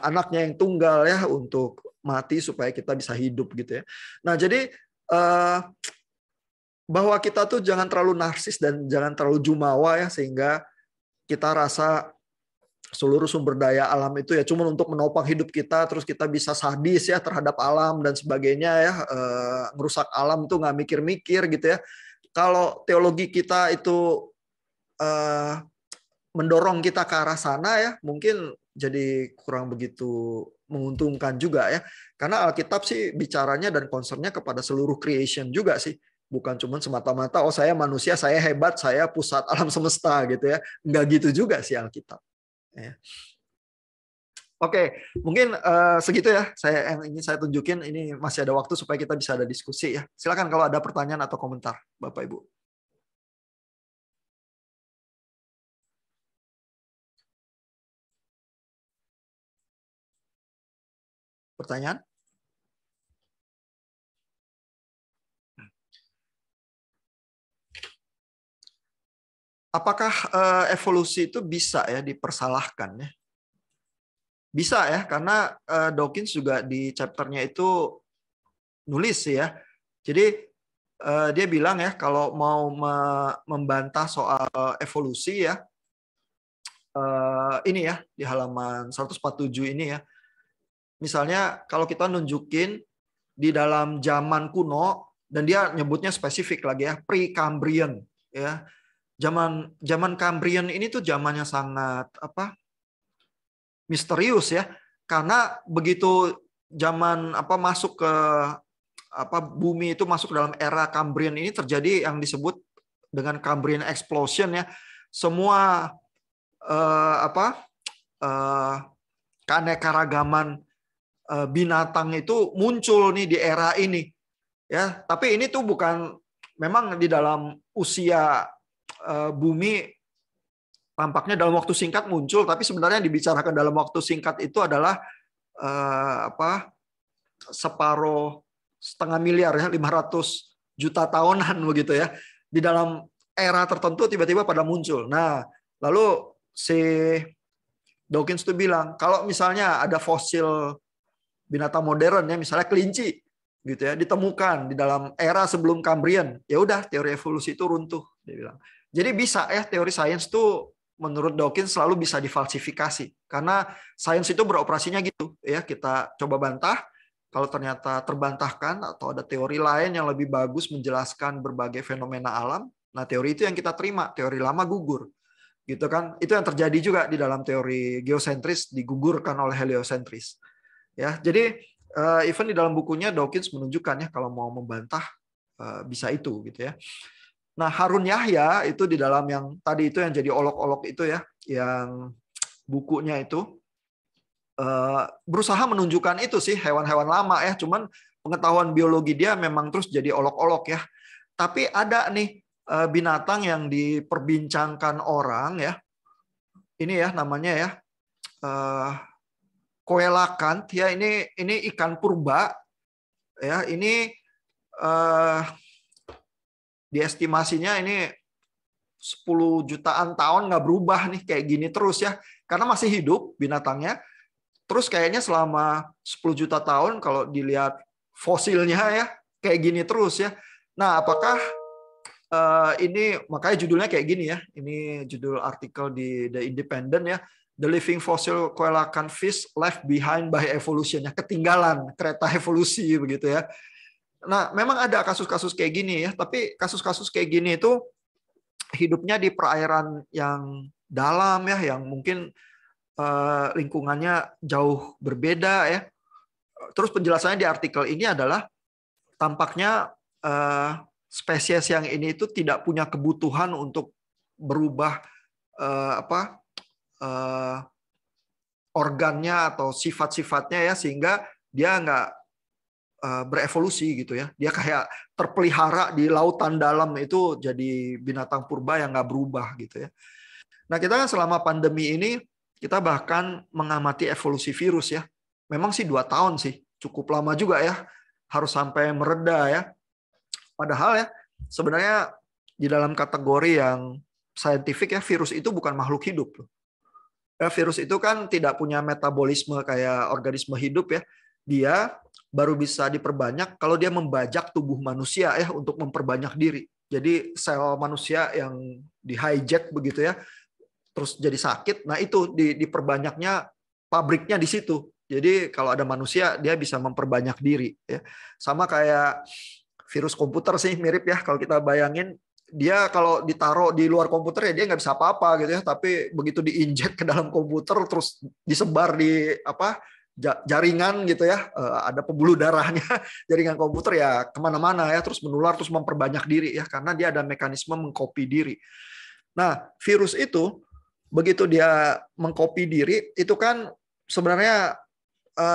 anaknya yang tunggal ya untuk mati supaya kita bisa hidup gitu ya. Nah jadi bahwa kita tuh jangan terlalu narsis dan jangan terlalu jumawa ya, sehingga kita rasa seluruh sumber daya alam itu ya cuma untuk menopang hidup kita, terus kita bisa sadis ya terhadap alam dan sebagainya ya, ngerusak alam tuh nggak mikir-mikir gitu ya. Kalau teologi kita itu mendorong kita ke arah sana ya, mungkin jadi kurang begitu menguntungkan juga ya. Karena Alkitab sih bicaranya dan concernnya kepada seluruh creation juga sih. Bukan cuma semata-mata, oh saya manusia, saya hebat, saya pusat alam semesta gitu ya. Nggak gitu juga sih Alkitab. Ya. Oke, mungkin segitu ya. Yang ingin saya tunjukin, ini masih ada waktu supaya kita bisa ada diskusi ya. Silakan kalau ada pertanyaan atau komentar, Bapak Ibu. Pertanyaan? Apakah evolusi itu bisa ya dipersalahkan ya? Bisa ya, karena Dawkins juga di chapternya itu nulis ya. Jadi dia bilang ya, kalau mau membantah soal evolusi ya, ini ya di halaman 147 ini ya. Misalnya kalau kita nunjukin di dalam zaman kuno, dan dia nyebutnya spesifik lagi ya, pre-Cambrian ya. Zaman Cambrian ini tuh zamannya sangat misterius ya, karena begitu zaman masuk ke bumi itu masuk dalam era Cambrian ini, terjadi yang disebut dengan Cambrian explosion ya. Semua keanekaragaman binatang itu muncul nih di era ini ya. Tapi ini tuh bukan, memang di dalam usia bumi tampaknya dalam waktu singkat muncul, tapi sebenarnya yang dibicarakan dalam waktu singkat itu adalah setengah miliar ya, 500 juta tahunan begitu ya. Di dalam era tertentu tiba-tiba pada muncul. Nah, lalu si Dawkins itu bilang, kalau misalnya ada fosil binatang modern ya, misalnya kelinci gitu ya, ditemukan di dalam era sebelum Cambrian, ya udah teori evolusi itu runtuh, dia bilang. Jadi bisa ya, teori sains itu menurut Dawkins selalu bisa difalsifikasi, karena sains itu beroperasinya gitu ya. Kita coba bantah, kalau ternyata terbantahkan atau ada teori lain yang lebih bagus menjelaskan berbagai fenomena alam, nah teori itu yang kita terima, teori lama gugur gitu kan. Itu yang terjadi juga di dalam teori geosentris, digugurkan oleh heliosentris ya. Jadi even di dalam bukunya Dawkins menunjukkan ya, kalau mau membantah bisa itu gitu ya. Nah, Harun Yahya itu di dalam yang tadi itu yang jadi olok-olok itu ya, yang bukunya itu berusaha menunjukkan itu sih, hewan-hewan lama ya, cuman pengetahuan biologi dia memang terus jadi olok-olok ya. Tapi ada nih binatang yang diperbincangkan orang ya, ini ya namanya ya coelacanth ya, ini ikan purba ya, ini diestimasinya ini 10 jutaan tahun nggak berubah nih, kayak gini terus ya, karena masih hidup binatangnya. Terus kayaknya selama 10 juta tahun kalau dilihat fosilnya ya kayak gini terus ya. Nah, apakah ini, makanya judulnya kayak gini ya, ini judul artikel di The Independent ya, The Living Fossil Coelacanth Fish Left Behind by Evolution, ya, ketinggalan kereta evolusi begitu ya. Nah, memang ada kasus-kasus kayak gini ya, tapi kasus-kasus kayak gini itu hidupnya di perairan yang dalam ya, yang mungkin lingkungannya jauh berbeda ya. Terus penjelasannya di artikel ini adalah tampaknya spesies yang ini itu tidak punya kebutuhan untuk berubah organnya atau sifat-sifatnya ya, sehingga dia nggak berevolusi gitu ya. Dia kayak terpelihara di lautan dalam itu, jadi binatang purba yang nggak berubah gitu ya. Nah, kita kan selama pandemi ini kita bahkan mengamati evolusi virus ya. Memang sih 2 tahun sih cukup lama juga ya, harus sampai mereda ya. Padahal ya sebenarnya di dalam kategori yang saintifik ya, virus itu bukan makhluk hidup. Virus itu kan tidak punya metabolisme kayak organisme hidup ya. Dia baru bisa diperbanyak kalau dia membajak tubuh manusia ya untuk memperbanyak diri. Jadi sel manusia yang di hijack begitu ya, terus jadi sakit. Nah itu diperbanyaknya pabriknya di situ. Jadi kalau ada manusia dia bisa memperbanyak diri ya. Sama kayak virus komputer sih mirip ya kalau kita bayangin. Dia kalau ditaruh di luar komputer ya dia nggak bisa apa-apa gitu ya, tapi begitu diinjek ke dalam komputer terus disebar di jaringan gitu ya, ada pembuluh darahnya jaringan komputer ya kemana-mana ya, terus menular terus memperbanyak diri ya, karena dia ada mekanisme mengcopy diri. Nah virus itu begitu dia mengcopy diri itu kan sebenarnya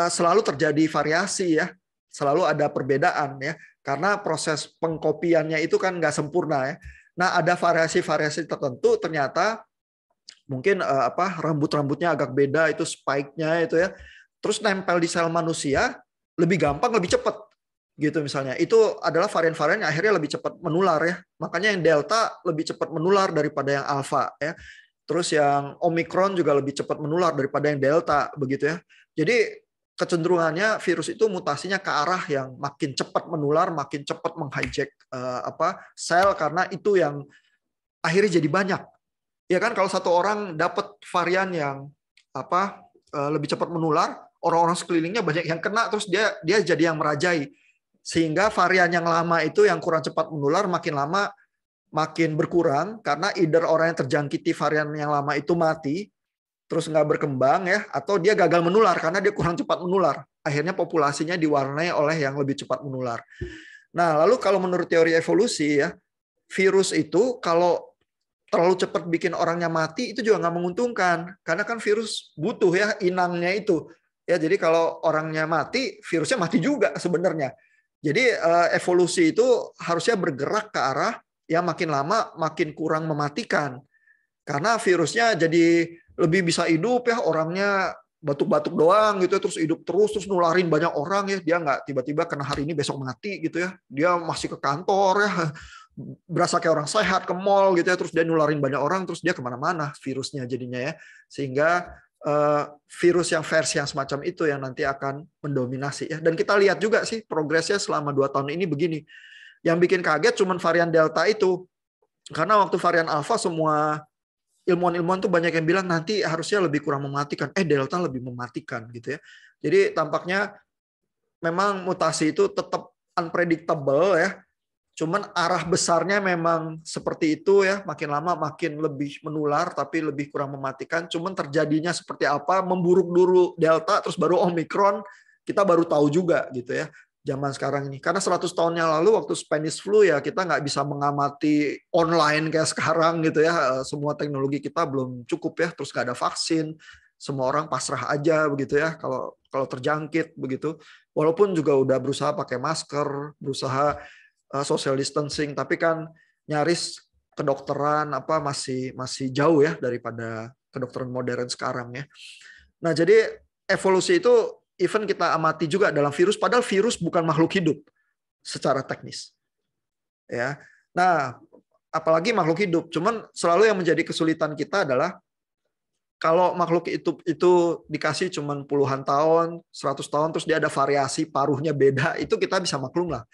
selalu terjadi variasi ya, selalu ada perbedaan ya. Karena proses pengkopiannya itu kan nggak sempurna ya. Nah ada variasi-variasi tertentu ternyata mungkin rambut-rambutnya agak beda itu spike-nya itu ya. Terus nempel di sel manusia lebih gampang, lebih cepat gitu misalnya. Itu adalah varian-varian yang akhirnya lebih cepat menular ya. Makanya yang delta lebih cepat menular daripada yang alpha ya. Terus yang omikron juga lebih cepat menular daripada yang delta begitu ya. Jadi kecenderungannya virus itu mutasinya ke arah yang makin cepat menular, makin cepat menghijack sel, karena itu yang akhirnya jadi banyak. Ya kan kalau satu orang dapat varian yang lebih cepat menular, orang-orang sekelilingnya banyak yang kena, terus dia jadi yang merajai. Sehingga varian yang lama itu yang kurang cepat menular makin lama makin berkurang, karena either orang yang terjangkiti varian yang lama itu mati terus nggak berkembang ya, atau dia gagal menular karena dia kurang cepat menular. Akhirnya populasinya diwarnai oleh yang lebih cepat menular. Nah, lalu kalau menurut teori evolusi ya, virus itu kalau terlalu cepat bikin orangnya mati itu juga nggak menguntungkan, karena kan virus butuh ya inangnya itu. Ya, jadi kalau orangnya mati, virusnya mati juga sebenarnya. Jadi evolusi itu harusnya bergerak ke arah yang makin lama makin kurang mematikan. Karena virusnya jadi lebih bisa hidup ya, orangnya batuk-batuk doang gitu terus hidup terus nularin banyak orang ya, dia nggak tiba-tiba kena hari ini besok mati gitu ya, dia masih ke kantor ya, berasa kayak orang sehat, ke mall gitu ya, terus dia nularin banyak orang, terus dia kemana-mana virusnya jadinya ya, sehingga virus yang versi yang semacam itu yang nanti akan mendominasi ya. Dan kita lihat juga sih progresnya selama 2 tahun ini begini. Yang bikin kaget cuman varian Delta itu, karena waktu varian Alpha semua ilmuwan-ilmuwan tuh banyak yang bilang nanti harusnya lebih kurang mematikan. Delta lebih mematikan gitu ya. Jadi tampaknya memang mutasi itu tetap unpredictable ya. Cuman arah besarnya memang seperti itu ya. Makin lama makin lebih menular tapi lebih kurang mematikan. Cuman terjadinya seperti apa, memburuk dulu Delta terus baru Omicron, kita baru tahu juga gitu ya. Zaman sekarang ini. Karena 100 tahun yang lalu waktu Spanish flu ya kita nggak bisa mengamati online kayak sekarang gitu ya. Semua teknologi kita belum cukup ya. Terus nggak ada vaksin. Semua orang pasrah aja begitu ya. Kalau terjangkit begitu. Walaupun juga udah berusaha pakai masker, berusaha social distancing, tapi kan nyaris kedokteran masih jauh ya daripada kedokteran modern sekarang ya. Nah jadi evolusi itu even kita amati juga dalam virus, padahal virus bukan makhluk hidup secara teknis. Ya. Nah, apalagi makhluk hidup. Cuman selalu yang menjadi kesulitan kita adalah kalau makhluk itu dikasih cuman puluhan tahun, 100 tahun, terus dia ada variasi, paruhnya beda, itu kita bisa maklum lah.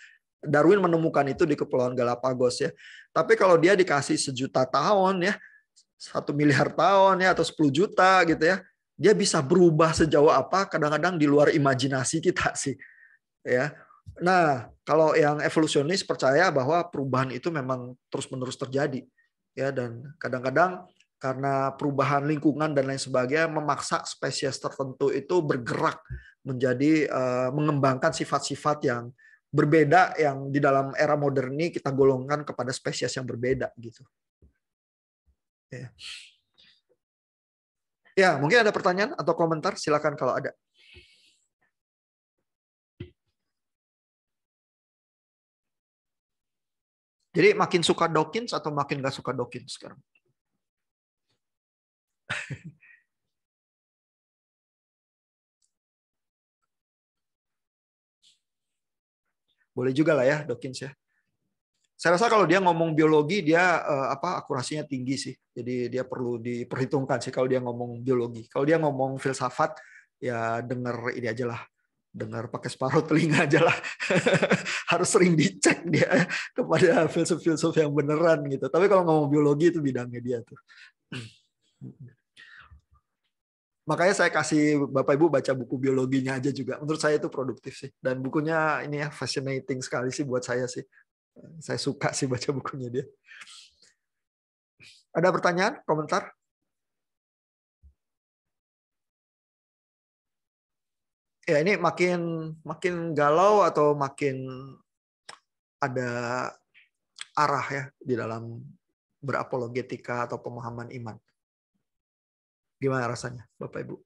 Darwin menemukan itu di Kepulauan Galapagos ya. Tapi kalau dia dikasih 1.000.000 tahun ya, 1 miliar tahun ya, atau 10 juta gitu ya, dia bisa berubah sejauh apa, kadang-kadang di luar imajinasi kita sih. Ya. Nah, kalau yang evolusionis percaya bahwa perubahan itu memang terus-menerus terjadi. Ya, dan kadang-kadang karena perubahan lingkungan dan lain sebagainya memaksa spesies tertentu itu bergerak menjadi mengembangkan sifat-sifat yang berbeda yang di dalam era modern ini kita golongkan kepada spesies yang berbeda gitu. Ya. Ya, mungkin ada pertanyaan atau komentar, silakan kalau ada. Jadi makin suka Dawkins atau makin nggak suka Dawkins sekarang? Boleh juga lah ya Dawkins ya. Saya rasa kalau dia ngomong biologi dia akurasinya tinggi sih. Jadi dia perlu diperhitungkan sih kalau dia ngomong biologi. Kalau dia ngomong filsafat ya denger ini aja lah. Dengar pakai separuh telinga aja lah. Harus sering dicek dia kepada filsuf-filsuf yang beneran gitu. Tapi kalau ngomong biologi itu bidangnya dia tuh. Makanya saya kasih Bapak Ibu baca buku biologinya aja juga. Menurut saya itu produktif sih. Dan bukunya ini ya fascinating sekali sih buat saya sih. Saya suka sih baca bukunya dia. Ada pertanyaan, komentar? Ya ini makin galau atau makin ada arah ya di dalam berapologetika atau pemahaman iman. Gimana rasanya, Bapak Ibu?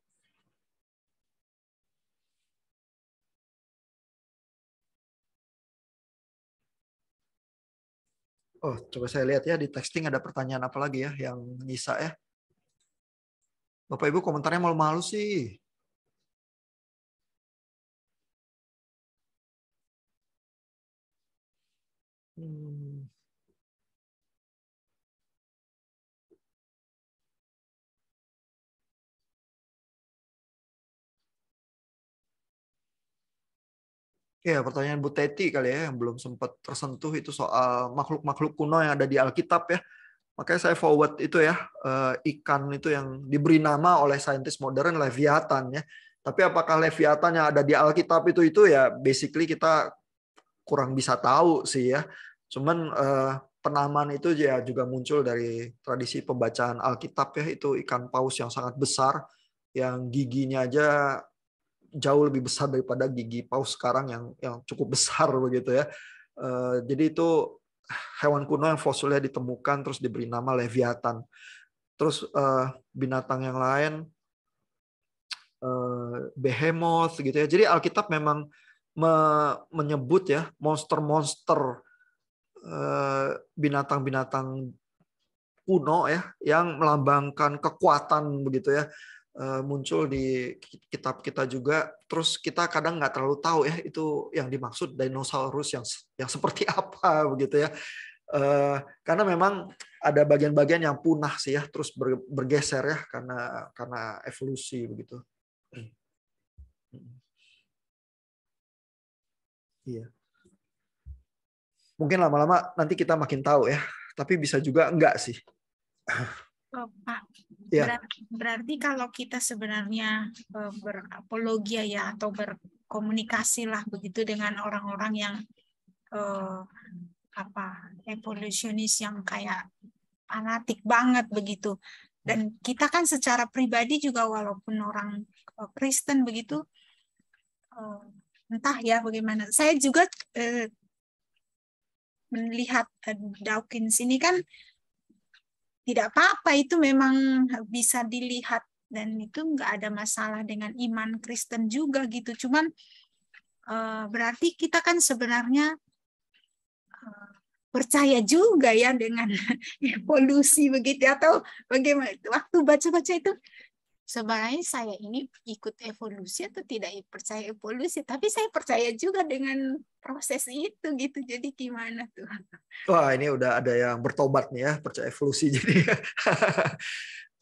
Oh, coba saya lihat ya di texting ada pertanyaan apa lagi ya yang nyisa ya. Bapak Ibu komentarnya malu-malu sih. Ya, pertanyaan Bu Teti kali ya yang belum sempat tersentuh itu soal makhluk-makhluk kuno yang ada di Alkitab ya. Makanya saya forward itu ya, ikan itu yang diberi nama oleh saintis modern Leviathan ya. Tapi apakah Leviathan yang ada di Alkitab itu ya basically kita kurang bisa tahu sih ya. Cuman penamaan itu ya juga muncul dari tradisi pembacaan Alkitab ya, itu ikan paus yang sangat besar yang giginya aja jauh lebih besar daripada gigi paus sekarang yang cukup besar begitu ya. Jadi itu hewan kuno yang fosilnya ditemukan terus diberi nama Leviathan. Terus binatang yang lain behemoth gitu ya. Jadi Alkitab memang menyebut ya monster-monster binatang-binatang kuno ya yang melambangkan kekuatan begitu ya. Muncul di kitab kita juga, terus kita kadang nggak terlalu tahu ya itu yang dimaksud dinosaurus yang seperti apa begitu ya, karena memang ada bagian-bagian yang punah sih ya, terus bergeser ya karena evolusi begitu. Iya. Mungkin lama-lama nanti kita makin tahu ya, tapi bisa juga enggak sih. Oh, Pak, Ya. berarti kalau kita sebenarnya berapologia ya atau berkomunikasi lah begitu dengan orang-orang yang evolusionis yang kayak fanatik banget begitu, dan kita kan secara pribadi juga walaupun orang Kristen begitu, entah ya bagaimana. Saya juga melihat Dawkins ini kan tidak apa-apa, itu memang bisa dilihat dan itu nggak ada masalah dengan iman Kristen juga gitu. Cuman berarti kita kan sebenarnya percaya juga ya dengan evolusi begitu, atau bagaimana? Waktu baca-baca itu sebenarnya saya ini ikut evolusi atau tidak percaya evolusi, tapi saya percaya juga dengan proses itu gitu. Jadi gimana tuh? Wah, ini udah ada yang bertobat nih ya, percaya evolusi jadi.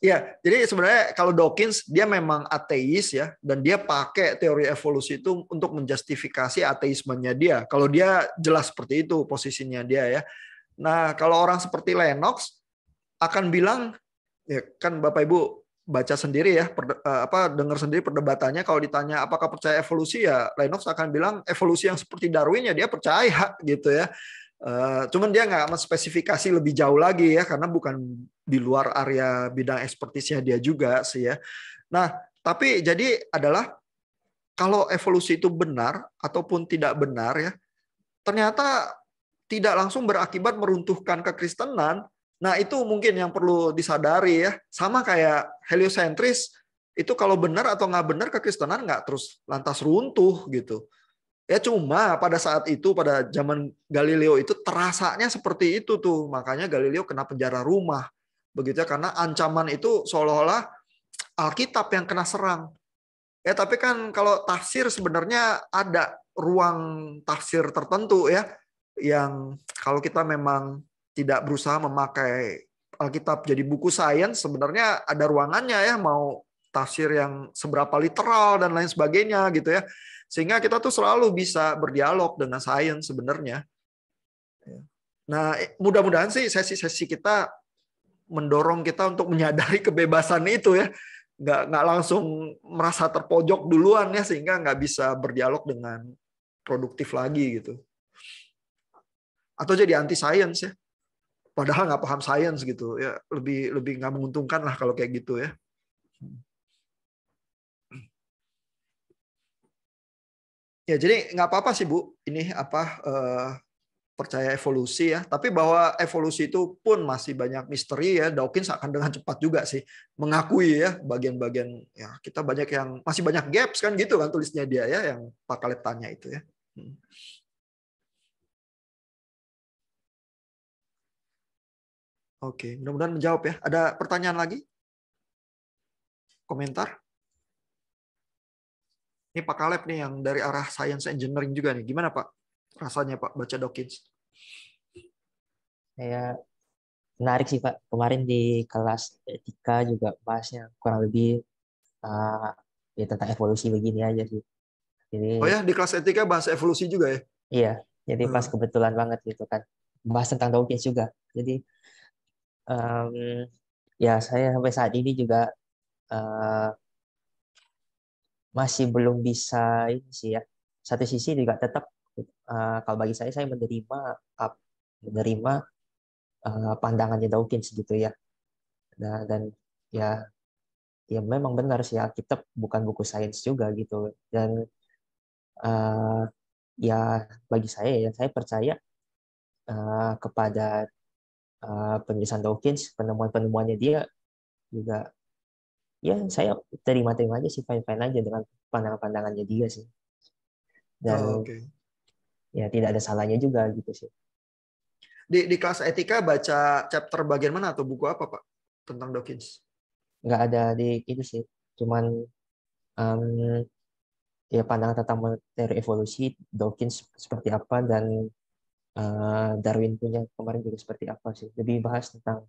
Ya, jadi sebenarnya kalau Dawkins dia memang ateis ya, dan dia pakai teori evolusi itu untuk menjustifikasi ateismenya dia. Kalau dia jelas seperti itu posisinya dia ya. Nah, kalau orang seperti Lennox akan bilang, ya kan Bapak Ibu baca sendiri ya, dengar sendiri perdebatannya. Kalau ditanya apakah percaya evolusi ya, Lennox akan bilang evolusi yang seperti Darwin ya dia percaya gitu ya. Cuman dia nggak menspesifikasi lebih jauh lagi ya, karena bukan di luar area bidang ekspertisnya dia juga sih ya. Nah, tapi jadi adalah kalau evolusi itu benar ataupun tidak benar ya, ternyata tidak langsung berakibat meruntuhkan kekristenan. Nah, itu mungkin yang perlu disadari ya. Sama kayak heliosentris, itu kalau benar atau nggak benar kekristenan nggak terus lantas runtuh gitu. Ya cuma pada saat itu, pada zaman Galileo itu terasanya seperti itu tuh. Makanya Galileo kena penjara rumah. Begitu ya, karena ancaman itu seolah-olah Alkitab yang kena serang. Ya tapi kan kalau tafsir sebenarnya ada ruang tafsir tertentu ya, yang kalau kita memang tidak berusaha memakai Alkitab jadi buku sains, sebenarnya ada ruangannya ya, mau tafsir yang seberapa literal dan lain sebagainya gitu ya. Sehingga kita tuh selalu bisa berdialog dengan sains sebenarnya. Nah, mudah-mudahan sih sesi-sesi kita mendorong kita untuk menyadari kebebasan itu ya. Nggak langsung merasa terpojok duluan ya, sehingga nggak bisa berdialog dengan produktif lagi gitu. Atau jadi anti sains ya. Padahal nggak paham sains gitu ya, lebih nggak menguntungkan lah kalau kayak gitu ya. Ya jadi nggak apa-apa sih Bu, ini percaya evolusi ya, tapi bahwa evolusi itu pun masih banyak misteri ya. Dawkins akan dengan cepat juga sih mengakui ya bagian-bagian ya, kita banyak yang masih banyak gaps kan gitu kan, tulisnya dia ya, yang Pak Kaleb tanya itu ya. Oke, mudah-mudahan menjawab ya. Ada pertanyaan lagi? Komentar? Ini Pak Kaleb nih yang dari arah science engineering juga nih. Gimana Pak rasanya Pak baca Dawkins? Saya menarik sih Pak. Kemarin di kelas etika juga bahasnya kurang lebih ya tentang evolusi begini aja sih. Jadi, oh ya, di kelas etika bahas evolusi juga ya? Iya, jadi pas kebetulan banget gitu kan. Bahas tentang Dawkins juga. Jadi ya saya sampai saat ini juga masih belum bisa ini sih ya. Satu sisi juga tetap kalau bagi saya menerima pandangannya Dawkins gitu ya. Dan ya memang benar sih, Alkitab bukan buku sains juga gitu. Dan ya bagi saya saya percaya kepada penulisan Dawkins, penemuan-penemuannya dia juga ya saya terima-terima aja sih, fine-fine aja dengan pandangan-pandangannya dia sih. Dan ya tidak ada salahnya juga gitu sih. Di kelas etika baca chapter bagian mana atau buku apa Pak tentang Dawkins? Nggak ada di itu sih, cuman ya pandangan tentang teori evolusi Dawkins seperti apa, dan Darwin punya kemarin juga seperti apa sih. Lebih bahas tentang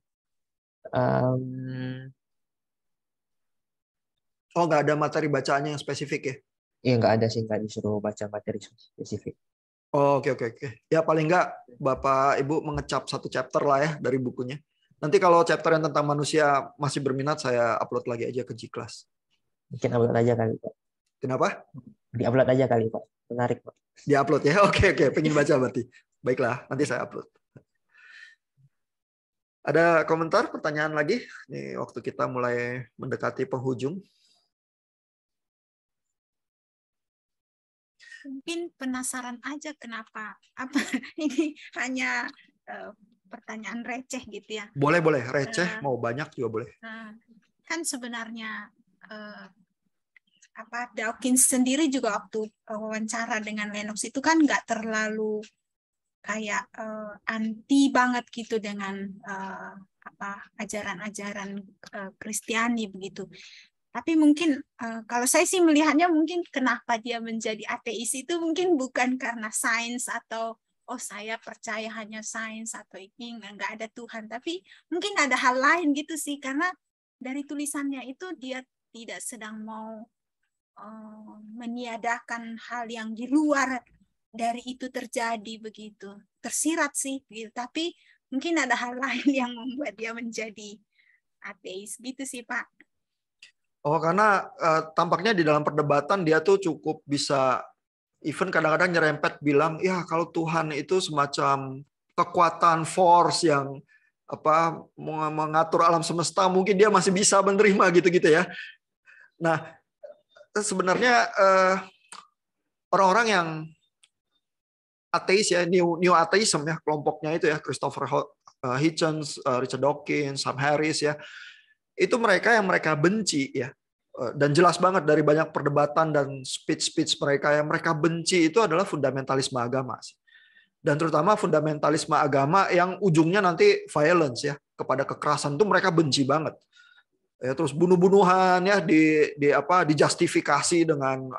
oh, nggak ada materi bacaannya yang spesifik ya? Iya, nggak ada sih, nggak disuruh baca materi spesifik. Oh, oke. Ya paling nggak Bapak Ibu mengecap satu chapter lah ya dari bukunya. Nanti kalau chapter yang tentang manusia masih berminat, saya upload lagi aja ke G-Class. Mungkin upload aja kali Pak. Kenapa? Di-upload aja kali Pak. Menarik Pak. Di-upload ya? Oke. Pengen baca berarti. Baiklah, nanti saya upload. Ada komentar, pertanyaan lagi? Nih waktu kita mulai mendekati penghujung. Mungkin penasaran aja kenapa ini hanya pertanyaan receh gitu ya. Boleh receh, mau banyak juga boleh. Kan sebenarnya Dawkins sendiri juga waktu wawancara dengan Lennox itu kan nggak terlalu kayak anti banget gitu dengan ajaran-ajaran Kristiani begitu. Tapi mungkin kalau saya sih melihatnya, mungkin kenapa dia menjadi ateis itu mungkin bukan karena sains atau saya percaya hanya sains atau ini nggak ada Tuhan, tapi mungkin ada hal lain gitu sih, karena dari tulisannya itu dia tidak sedang mau meniadakan hal yang di luar dari itu terjadi begitu, tersirat sih gitu, tapi mungkin ada hal lain yang membuat dia menjadi ateis gitu sih Pak. Oh, karena tampaknya di dalam perdebatan dia tuh cukup bisa, even kadang-kadang nyerempet bilang, ya kalau Tuhan itu semacam kekuatan force yang mengatur alam semesta, mungkin dia masih bisa menerima gitu-gitu ya. Nah, sebenarnya orang-orang yang ateis ya, new atheism ya, kelompoknya itu ya, Christopher Hitchens, Richard Dawkins, Sam Harris ya, itu mereka yang mereka benci ya, dan jelas banget dari banyak perdebatan dan speech mereka yang mereka benci itu adalah fundamentalisme agama, dan terutama fundamentalisme agama yang ujungnya nanti violence ya, kepada kekerasan, itu mereka benci banget ya. Terus bunuh-bunuhan ya dijustifikasi dengan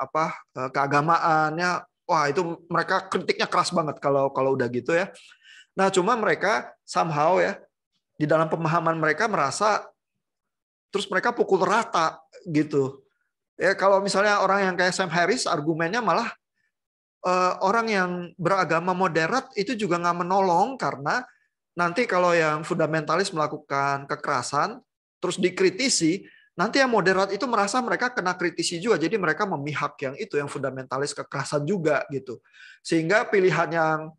keagamaan ya, wah itu mereka kritiknya keras banget kalau udah gitu ya. Nah, cuma mereka somehow ya di dalam pemahaman mereka merasa terus mereka pukul rata gitu. Ya kalau misalnya orang yang kayak Sam Harris argumennya malah orang yang beragama moderat itu juga nggak menolong karena nanti kalau yang fundamentalis melakukan kekerasan terus dikritisi, nanti yang moderat itu merasa mereka kena kritisi juga. Jadi mereka memihak yang itu, yang fundamentalis kekerasan juga gitu. Sehingga pilihan yang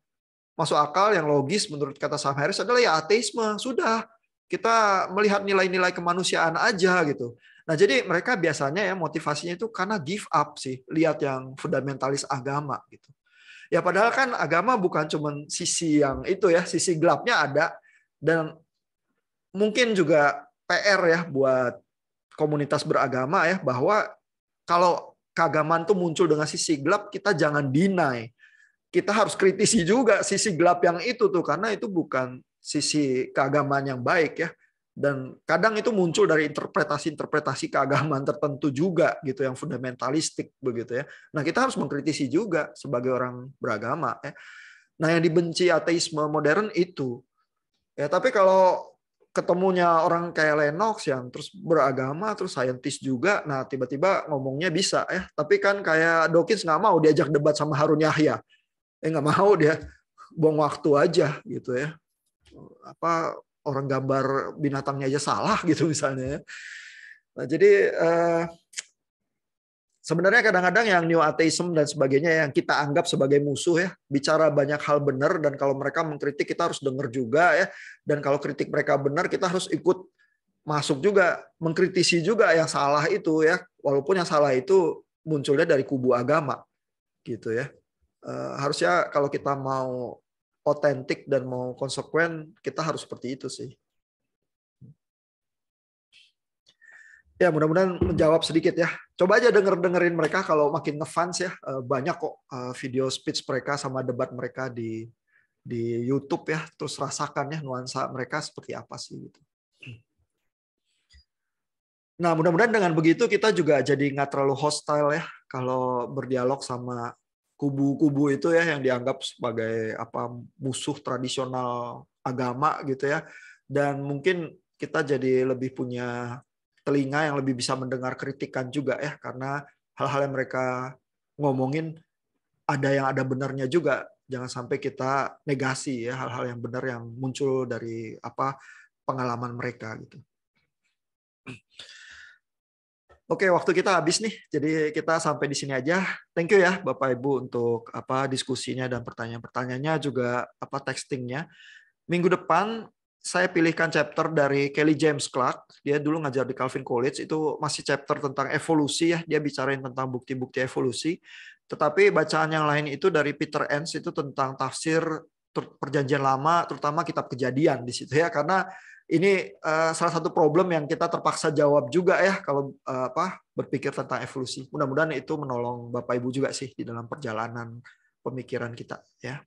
masuk akal, yang logis menurut kata Sam Harris adalah ya ateisme. Sudah, kita melihat nilai-nilai kemanusiaan aja gitu. Nah jadi mereka biasanya ya motivasinya itu karena give up sih. Lihat yang fundamentalis agama gitu. Ya padahal kan agama bukan cuma sisi yang itu ya, sisi gelapnya ada. Dan mungkin juga PR ya buat komunitas beragama ya, bahwa kalau keagamaan itu muncul dengan sisi gelap, kita jangan deny. Kita harus kritisi juga sisi gelap yang itu tuh, karena itu bukan sisi keagamaan yang baik ya. Dan kadang itu muncul dari interpretasi keagamaan tertentu juga gitu, yang fundamentalistik begitu ya. Nah kita harus mengkritisi juga sebagai orang beragama ya. Nah yang dibenci ateisme modern itu ya, tapi kalau ketemunya orang kayak Lennox yang terus beragama, terus saintis juga, nah tiba-tiba ngomongnya bisa ya. Tapi kan kayak Dawkins nggak mau diajak debat sama Harun Yahya, nggak mau, dia buang waktu aja gitu ya. Apa orang gambar binatangnya aja salah gitu misalnya. Nah jadi sebenarnya kadang-kadang yang new atheism dan sebagainya yang kita anggap sebagai musuh ya, bicara banyak hal benar, dan kalau mereka mengkritik kita harus dengar juga ya, dan kalau kritik mereka benar kita harus ikut masuk juga, mengkritisi juga yang salah itu ya, walaupun yang salah itu munculnya dari kubu agama gitu ya. Harusnya kalau kita mau otentik dan mau konsekuen, kita harus seperti itu sih. Ya mudah-mudahan menjawab sedikit ya. Coba aja dengerin mereka kalau makin ngefans ya. Banyak kok video speech mereka sama debat mereka di YouTube ya. Terus rasakan ya nuansa mereka seperti apa sih gitu. Nah mudah-mudahan dengan begitu kita juga jadi nggak terlalu hostile ya kalau berdialog sama kubu-kubu itu ya yang dianggap sebagai apa musuh tradisional agama gitu ya. Dan mungkin kita jadi lebih punya telinga yang lebih bisa mendengar kritikan juga ya, karena hal-hal yang mereka ngomongin ada benarnya juga. Jangan sampai kita negasi ya hal-hal yang benar yang muncul dari apa pengalaman mereka gitu. Oke, waktu kita habis nih. Jadi kita sampai di sini aja. Thank you ya Bapak Ibu untuk apa diskusinya dan pertanyaan-pertanyaannya, juga apa textingnya. Minggu depan saya pilihkan chapter dari Kelly James Clark. Dia dulu ngajar di Calvin College, itu masih chapter tentang evolusi ya. Dia bicarain tentang bukti-bukti evolusi. Tetapi bacaan yang lain itu dari Peter Enns, itu tentang tafsir Perjanjian Lama, terutama kitab Kejadian di situ ya, karena ini salah satu problem yang kita terpaksa jawab juga ya kalau berpikir tentang evolusi. Mudah-mudahan itu menolong Bapak Ibu juga sih di dalam perjalanan pemikiran kita ya.